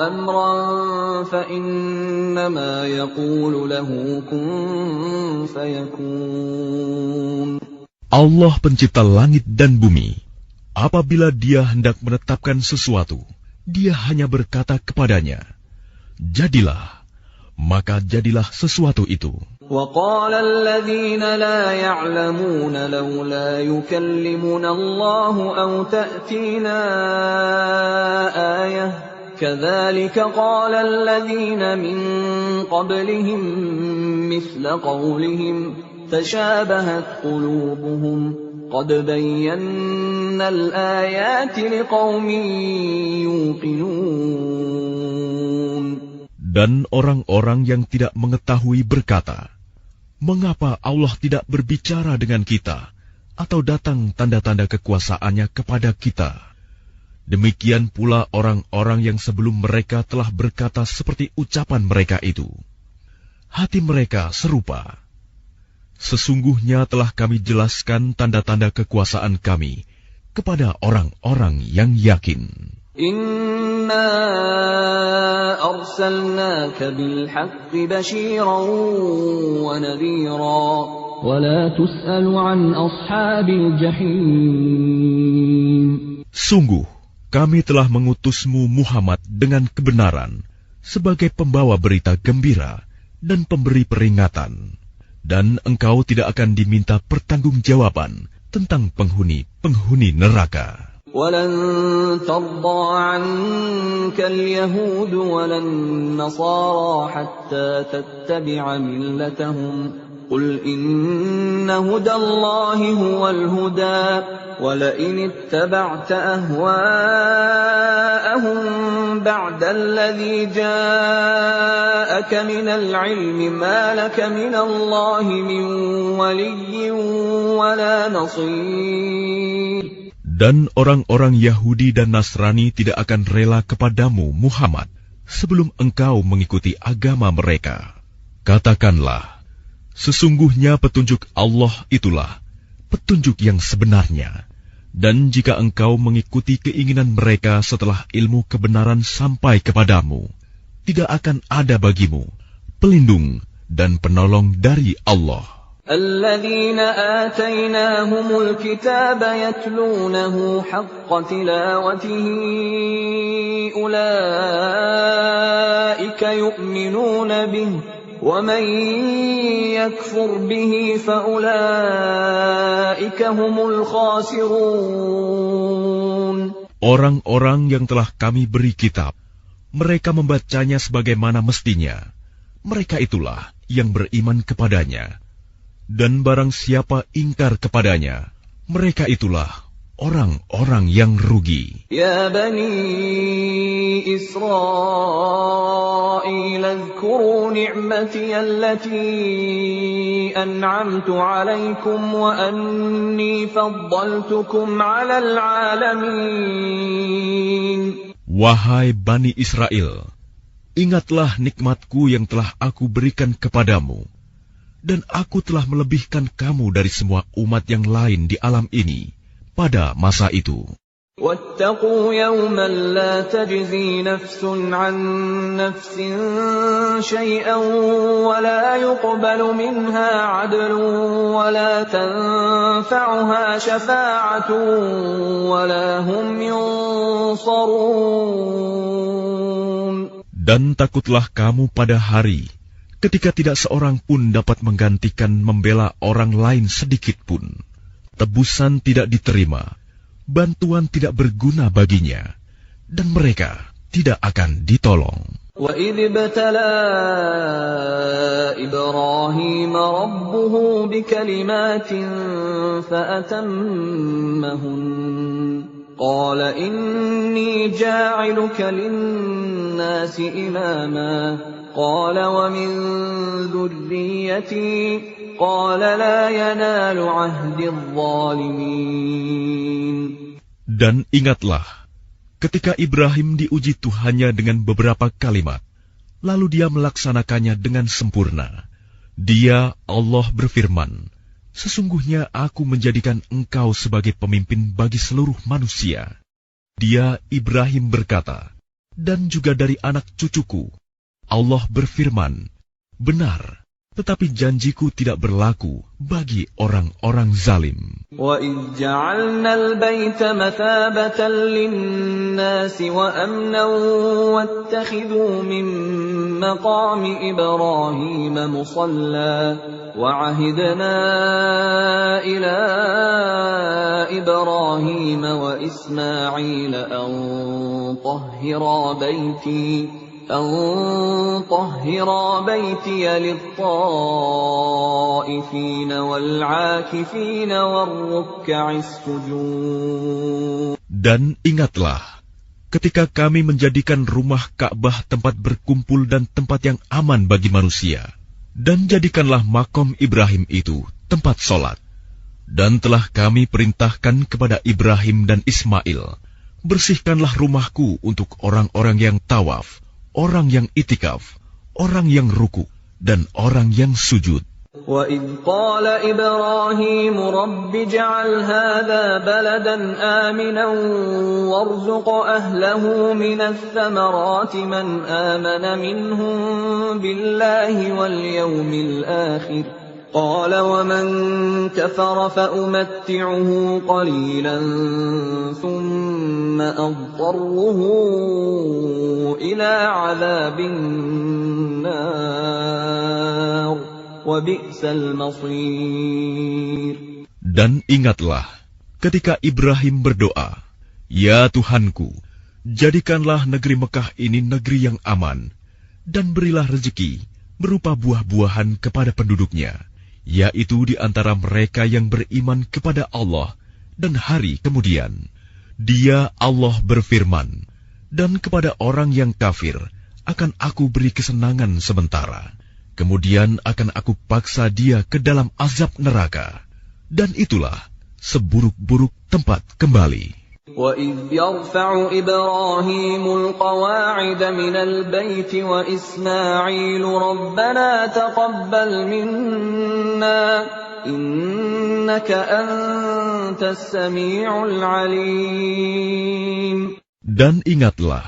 S3: أَمْرًا فَإِنَّمَا يَقُولُ لَهُ كُن فَيَكُونُ.
S1: Allah pencipta langit dan bumi. Apabila Dia hendak menetapkan sesuatu, Dia hanya berkata kepadanya, jadilah, maka jadilah sesuatu itu.
S3: وَقَالَ الَّذِينَ لَا يَعْلَمُونَ لَوْلَا يُكَلِّمُنَا اللَّهُ أَوْ تَأْتِينَا آيَةٌ كَذَلِكَ قَالَ الَّذِينَ مِن قَبْلِهِم مِّثْلَ قَوْلِهِمْ تَشَابَهَتْ قُلُوبُهُمْ قَدْ بَيَّنَّا الْآيَاتِ لِقَوْمٍ يُوقِنُونَ.
S1: Dan orang-orang yang tidak mengetahui berkata, mengapa Allah tidak berbicara dengan kita atau datang tanda-tanda kekuasaannya kepada kita? Demikian pula orang-orang yang sebelum mereka telah berkata seperti ucapan mereka itu. Hati mereka serupa. Sesungguhnya telah kami jelaskan tanda-tanda kekuasaan kami kepada orang-orang yang yakin.
S3: Inna arsalnaka bilhaqqi bashiran wa nadhira wa la tus'alu an ashabil jahim.
S1: Sungguh, kami telah mengutusmu Muhammad dengan kebenaran sebagai pembawa berita gembira dan pemberi peringatan, dan engkau tidak akan diminta pertanggungjawaban tentang penghuni neraka.
S3: وَلَن تَرْضَىٰ عَنكَ الْيَهُودُ وَلَا النَّصَارَىٰ حَتَّىٰ تَتَّبِعَ مِلَّتَهُمْ قُلْ إِنَّ هُدَى اللَّهِ هُوَ الْهُدَىٰ وَلَئِنِ اتَّبَعْتَ أَهْوَاءَهُم بَعْدَ الَّذِي جَاءَكَ مِنَ الْعِلْمِ مَا لَكَ مِنَ اللَّهِ مِن وَلِيٍّ وَلَا نَصِيرٍ.
S1: Dan orang-orang Yahudi dan Nasrani tidak akan rela kepadamu, Muhammad, sebelum engkau mengikuti agama mereka. Katakanlah, sesungguhnya petunjuk Allah itulah petunjuk yang sebenarnya. Dan jika engkau mengikuti keinginan mereka setelah ilmu kebenaran sampai kepadamu, tidak akan ada bagimu pelindung dan penolong dari Allah.
S3: الَّذِينَ آتَيْنَاهُمُ الْكِتَابَ يَتْلُونَهُ حَقَّ تِلَاوَتِهِ أُولَئِكَ يُؤْمِنُونَ بِهِ وَمَن يَكْفُرْ بِهِ فَأُولَئِكَ هُمُ الْخَاسِرُونَ.
S1: Orang-orang yang telah kami beri kitab, mereka membacanya sebagaimana mestinya. Mereka itulah yang beriman kepadanya. Dan barang siapa ingkar kepadanya, mereka itulah orang-orang yang rugi.
S3: Ya Bani Israel, اذكروا نعمتي التي أنعمت عليكم وأني فضلتكم على العالمين.
S1: Wahai Bani Israel, ingatlah nikmatku yang telah aku berikan kepadamu, dan aku telah melebihkan kamu dari semua umat yang lain di alam ini pada masa itu.
S3: وَاتَّقُوا يَوْمًا لَا تَجْزِي نَفْسٌ عَن نَّفْسٍ شَيْئًا وَلَا يُقْبَلُ مِنْهَا عَدْلٌ وَلَا تَنفَعُهَا شَفَاعَةٌ وَلَا هُمْ يُنصَرُونَ.
S1: Dan takutlah kamu pada hari ketika tidak seorang pun dapat menggantikan membela orang lain sedikit pun. Tebusan tidak diterima, bantuan tidak berguna baginya, dan mereka tidak akan ditolong.
S3: وَإِذِ ابْتَلَى إِبْرَاهِيمَ رَبُّهُ بِكَلِمَاتٍ فَأَتَمَّهُنَّ قَالَ إِنِّي جَاعِلُكَ لِلنَّاسِ إِمَامًا قَالَ وَمِن ذُرِّيَّتِي قَالَ لَا يَنَالُ عَهْدِي الظَّالِمِينَ.
S2: Dan ingatlah, ketika Ibrahim diuji Tuhannya dengan beberapa kalimat, lalu dia melaksanakannya dengan sempurna. Dia, Allah berfirman, sesungguhnya aku menjadikan engkau sebagai pemimpin bagi seluruh manusia. Dia, Ibrahim berkata, dan juga dari anak cucuku. Allah berfirman, benar, tetapi janjiku tidak berlaku bagi orang-orang zalim.
S3: وَإِذْ جَعَلْنَا الْبَيْتَ مَثَابَةً لِلنَّاسِ وَأَمْنًا وَاتَّخِذُوا مِن مَّقَامِ إِبْرَاهِيمَ مُصَلًّى وَعَهِدْنَا إِلَىٰ إِبْرَاهِيمَ وَإِسْمَاعِيلَ أَن طَهِّرَا بَيْتِيَ لِلطَّائِفِينَ وَالْعَاكِفِينَ وَالرُّكَّعِ السُّجُودِ.
S2: Dan ingatlah, ketika kami menjadikan rumah Ka'bah tempat berkumpul dan tempat yang aman bagi manusia, dan jadikanlah makom Ibrahim itu tempat solat. Dan telah kami perintahkan kepada Ibrahim dan Ismail, bersihkanlah rumahku untuk orang-orang yang tawaf, orang yang itikaf, orang yang ruku, dan orang yang sujud.
S3: وَإِذْ قَالَ إِبْرَاهِيمُ رَبِّ اجْعَلْ هَٰذَا بَلَدًا آمِنًا وَارْزُقْ أَهْلَهُ مِنَ الثَّمَرَاتِ مَنْ آمَنَ مِنْهُم بِاللَّهِ وَالْيَوْمِ الْآخِرِ قَالَ وَمَن كَفَرَ فَأُمَتِّعُهُ قَلِيلًا ثُمَّ أَضْطَرُّهُ إِلَىٰ عَذَابِ النَّارِ وَبِئْسَ الْمَصِيرُ.
S2: Dan ingatlah, ketika Ibrahim berdoa, Ya Tuhanku, jadikanlah negeri Mekah ini negeri yang aman, dan berilah rezeki berupa buah-buahan kepada penduduknya, yaitu di antara mereka yang beriman kepada Allah dan hari kemudian. Dia, Allah berfirman, dan kepada orang yang kafir akan aku beri kesenangan sementara, kemudian akan aku paksa dia ke dalam azab neraka, dan itulah seburuk-buruk tempat kembali.
S3: وَإِذْ يَرْفَعُ إِبْرَاهِيمُ الْقَوَاعِدَ مِنَ الْبَيْتِ وَإِسْمَاعِيلُ رَبَّنَا تَقَبَّلْ مِنَّا إِنَّكَ أَنتَ السَّمِيعُ الْعَلِيمُ.
S2: Dan ingatlah,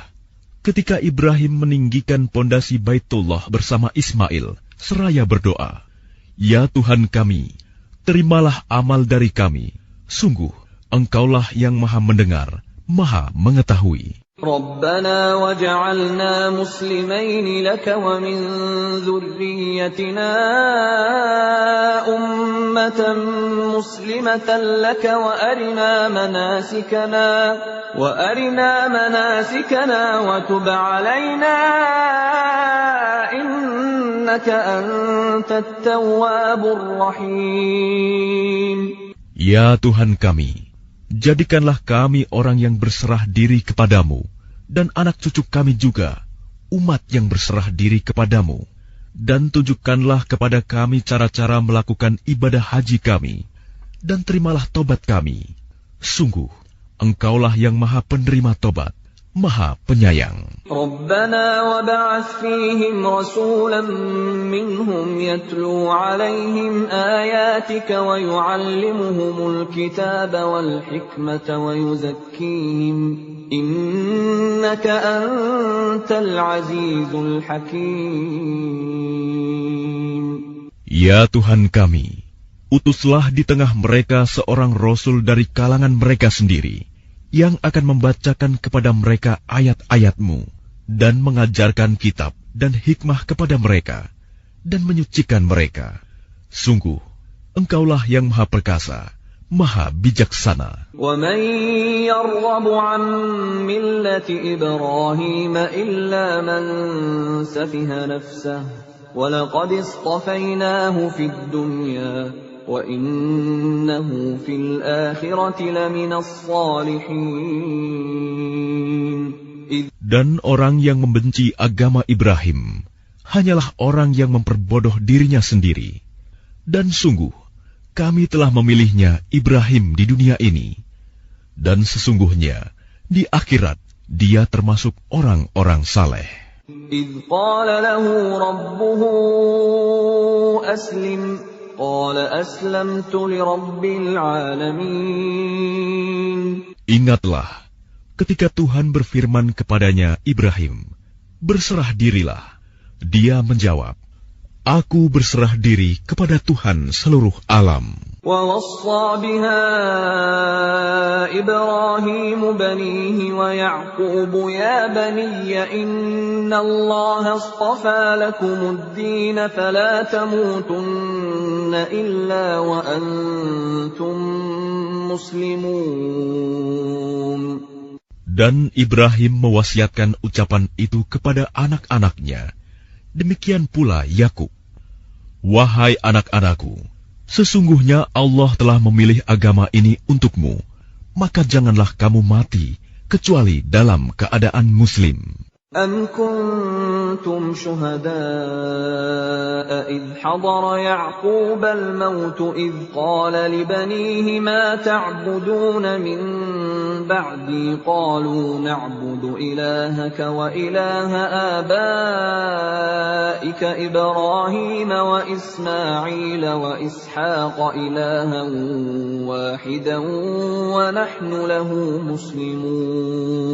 S2: ketika Ibrahim meninggikan pondasi Baitullah bersama Ismail, seraya berdoa, Ya Tuhan kami, terimalah amal dari kami, sungguh Engkaulah yang maha mendengar, maha mengetahui.
S3: رَبَّنَا وَاجْعَلْنَا مُسْلِمَيْنِ لَكَ وَمِن ذُرِّيَّتِنَا أُمَّةً مُّسْلِمَةً لَكَ وَأَرِنَا مَنَاسِكَنَا وَتُبْ عَلَيْنَا إِنَّكَ أَنتَ التَّوَّابُ الرَّحِيمُ.
S2: Ya Tuhan kami, jadikanlah kami orang yang berserah diri kepadamu, dan anak cucu kami juga, umat yang berserah diri kepadamu, dan tunjukkanlah kepada kami cara-cara melakukan ibadah haji kami, dan terimalah tobat kami. Sungguh, Engkaulah yang maha penerima tobat, maha penyayang.
S3: رَبَّنَا وَابْعَثْ فِيهِمْ رَسُولًا مِّنْهُمْ يَتْلُو عَلَيْهِمْ آيَاتِكَ وَيُعَلِّمُهُمُ الْكِتَابَ وَالْحِكْمَةَ وَيُزَكِّيهِمْ إِنَّكَ أَنتَ الْعَزِيزُ الْحَكِيمُ.
S2: Ya Tuhan kami, utuslah di tengah mereka seorang rasul dari kalangan mereka sendiri, yang akan membacakan kepada mereka ayat-ayat-Mu, dan mengajarkan kitab dan hikmah kepada mereka, dan menyucikan mereka. Sungguh, Engkaulah yang maha perkasa, Maha Bijaksana.
S3: وَمَن يَرْغَبُ عَن مِّلَّةِ إِبْرَاهِيمَ إِلَّا مَن سَفِهَ نَفْسَهُ وَلَقَدِ اصْطَفَيْنَاهُ فِي الدُّنْيَا وَإِنَّهُ فِي الْآخِرَةِ لَمِنَ الصَّالِحِينَ.
S2: Dan orang yang membenci agama Ibrahim hanyalah orang yang memperbodoh dirinya sendiri. Dan sungguh, kami telah memilihnya Ibrahim di dunia ini. Dan sesungguhnya, di akhirat, dia termasuk orang-orang saleh.
S3: إِذْ قَالَ لَهُ رَبُّهُ أَسْلِمْ قَالَ أَسْلَمْتُ لِرَبِّ الْعَالَمِينَ.
S2: Ingatlah, ketika Tuhan berfirman kepadanya, Ibrahim, berserah dirilah. Dia menjawab, Aku berserah diri kepada Tuhan seluruh alam.
S3: وَوَصَّى بِهَا إِبْرَاهِيمُ بَنِيهِ وَيَعْقُوبُ يَا بَنِيَّ إِنَّ اللَّهَ اصْطَفَى لَكُمُ الدِّينَ فَلَا تَمُوتُنَّ إِلَّا وَأَنْتُمْ مُسْلِمُونَ.
S2: Dan Ibrahim mewasiatkan ucapan itu kepada anak-anaknya. Demikian pula Yakub. Wahai anak-anakku, sesungguhnya Allah telah memilih agama ini untukmu, maka janganlah kamu mati kecuali dalam keadaan muslim.
S3: أَمْ كُنْتُمْ شُهَدَاءَ إِذْ حَضَرَ يَعْقُوبَ الْمَوْتُ إِذْ قَالَ لِبَنِيهِ مَا تَعْبُدُونَ مِنْ بَعْدِي قَالُوا نَعْبُدُ إِلَٰهَكَ وَإِلَٰهَ آبَائِكَ إِبْرَاهِيمَ وَإِسْمَاعِيلَ وَإِسْحَاقَ إِلَٰهًا وَاحِدًا وَنَحْنُ لَهُ مُسْلِمُونَ.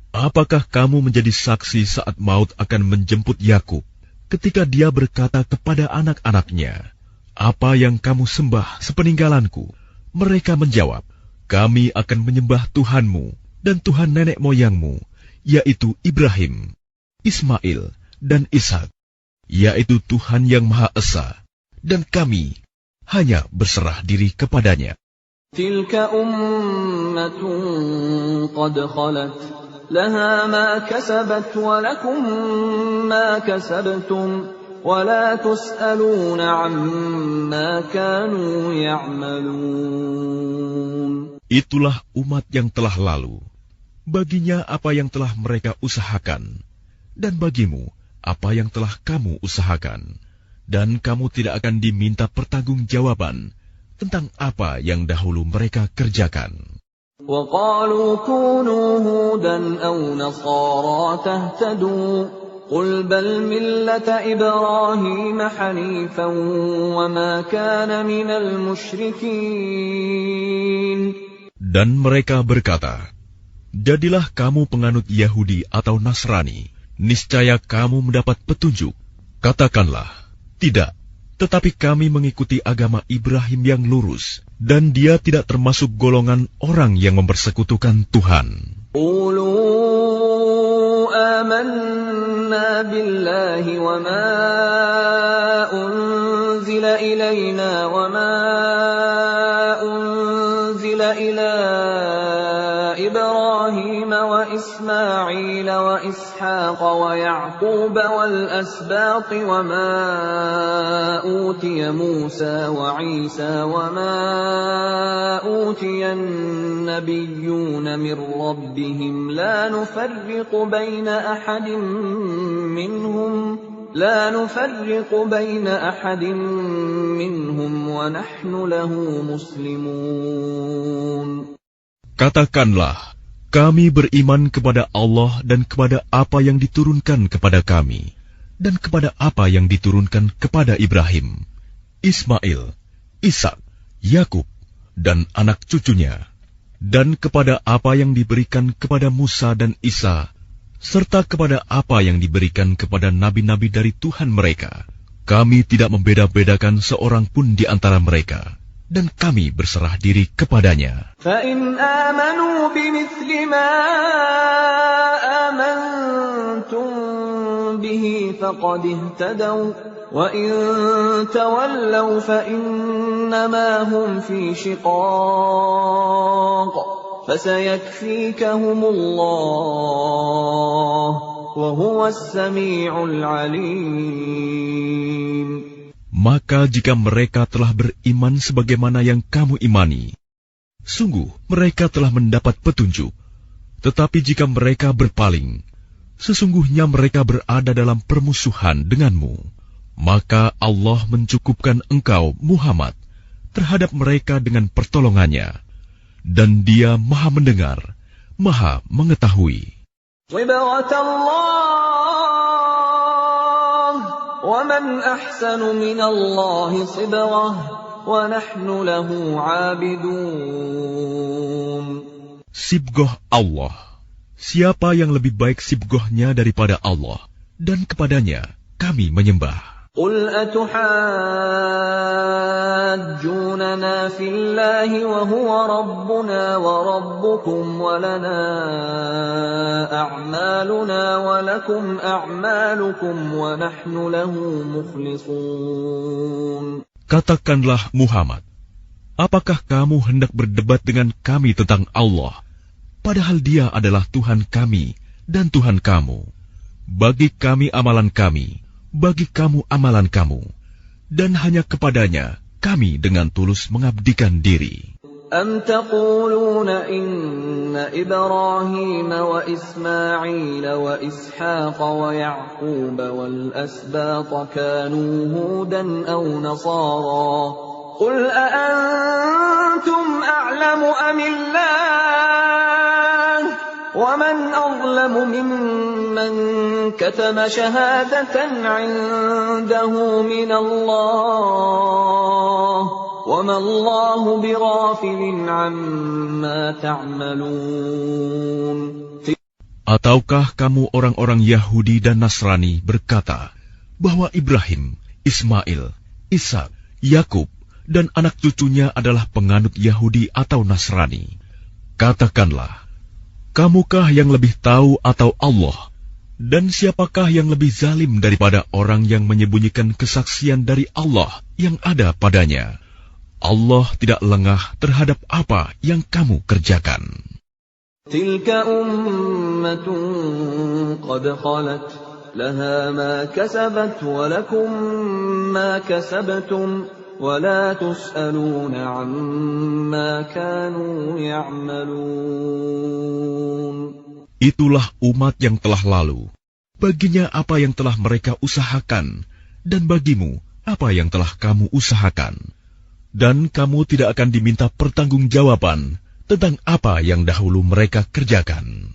S2: Apakah kamu menjadi saksi saat maut akan menjemput Yakub, ketika dia berkata kepada anak-anaknya, Apa yang kamu sembah sepeninggalanku? Mereka menjawab, Kami akan menyembah Tuhanmu dan Tuhan nenek moyangmu, yaitu Ibrahim, Ismail, dan Ishak, yaitu Tuhan yang Maha Esa, dan kami hanya berserah diri kepadanya.
S3: Tilka ummatun qad khalat laha ma kasabat wa lakum ma kasabtum wa la tus'aluna amma kanu ya'malun.
S2: Itulah umat yang telah lalu. Baginya apa yang telah mereka usahakan, dan bagimu apa yang telah kamu usahakan. Dan kamu tidak akan diminta pertanggungjawaban tentang apa yang dahulu mereka kerjakan.
S3: وَقَالُوا كُونُوا هُودًا أَوْ نَصَارَىٰ تَهْتَدُوا قُلْ بَلْ مِلَّةَ إِبْرَاهِيمَ حَنِيفًا وَمَا كَانَ مِنَ الْمُشْرِكِينَ.
S2: Dan mereka berkata, Jadilah kamu penganut Yahudi atau Nasrani, niscaya kamu mendapat petunjuk. Katakanlah, Tidak, tetapi kami mengikuti agama Ibrahim yang lurus, dan dia tidak termasuk golongan orang yang mempersekutukan Tuhan.
S3: Qulu amanna billahi wa ma unzila ilayna wa ma unzila ila Ibrahim wa Ismail wa Ishaq wa Ya'qub wal asbaq wa ma utiya Musa wa Isa wa ma utiya an-nabiyyuna min rabbihim la nufarriqu baina ahadin minhum wa nahnu lahu muslimun.
S2: Katakanlah, kami beriman kepada Allah dan kepada apa yang diturunkan kepada kami, dan kepada apa yang diturunkan kepada Ibrahim, Ismail, Ishak, Yakub, dan anak cucunya, dan kepada apa yang diberikan kepada Musa dan Isa, serta kepada apa yang diberikan kepada nabi-nabi dari Tuhan mereka. Kami tidak membeda-bedakan seorang pun di antara mereka, dan kami berserah diri kepadanya.
S3: فَإِنْ آمَنُوا بِمِثْلِ مَا آمَنْتُمْ بِهِ فَقَدِ اهْتَدَوْا وَإِن تَوَلَّوْا فَإِنَّمَا هُمْ فِي شِقَاقٍ فَسَيَكْفِيكَهُمُ اللَّهُ وَهُوَ السَّمِيعُ الْعَلِيمُ.
S2: Maka jika mereka telah beriman sebagaimana yang kamu imani, sungguh mereka telah mendapat petunjuk. Tetapi jika mereka berpaling, sesungguhnya mereka berada dalam permusuhan denganmu. Maka Allah mencukupkan engkau, Muhammad, terhadap mereka dengan pertolongannya. Dan Dia Maha mendengar, Maha mengetahui.
S3: صِبْغَةَ اللَّهِ وَمَنْ أَحْسَنُ مِنَ اللَّهِ صِبْغَةً وَنَحْنُ لَهُ عَابِدُونَ.
S2: Sibgoh Allah. Siapa yang lebih baik sibgohnya daripada Allah, dan kepadanya kami menyembah.
S3: قُلْ أَتُحَاجُّونَنَا فِي اللَّهِ وَهُوَ رَبُّنَا وَرَبُّكُمْ وَلَنَا أَعْمَالُنَا وَلَكُمْ أَعْمَالُكُمْ وَنَحْنُ لَهُ مُخْلِصُونَ.
S2: Katakanlah Muhammad, apakah kamu hendak berdebat dengan kami tentang Allah, padahal Dia adalah Tuhan kami dan Tuhan kamu? Bagi kami amalan kami, bagi kamu amalan kamu, dan hanya kepadanya kami dengan tulus mengabdikan diri.
S3: أَمْ تَقُولُونَ إِنَّ إِبْرَاهِيمَ وَإِسْمَاعِيلَ وَإِسْحَاقَ وَيَعْقُوبَ وَالْأَسْبَاطَ كَانُوا هُودًا أَوْ نَصَارَىٰ قُلْ أَأَنْتُمْ أَعْلَمُ أَمِ اللَّهُ وَمَنْ أَظْلَمُ مِمَّنْ كَتَمَ شَهَادَةً عِندَهُ مِنَ اللَّهِ وَمَا اللَّهُ بِغَافِلٍ عَمَّا تَعْمَلُونَ.
S2: Ataukah kamu orang-orang Yahudi dan Nasrani berkata bahwa Ibrahim, Ismail, Ishak, Yakub, dan anak cucunya adalah penganut Yahudi atau Nasrani? Katakanlah, kamukah yang lebih tahu atau Allah? Dan siapakah yang lebih zalim daripada orang yang menyembunyikan kesaksian dari Allah yang ada padanya? Allah tidak lengah terhadap apa yang kamu kerjakan.
S3: Tilka ummatun qad khalat laha ma kasabat wa lakum ma kasabtum wa la tus'aluna amma kanu ya'malun.
S2: Itulah umat yang telah lalu. Baginya apa yang telah mereka usahakan, dan bagimu apa yang telah kamu usahakan. Dan kamu tidak akan diminta pertanggungjawaban tentang apa yang dahulu mereka kerjakan.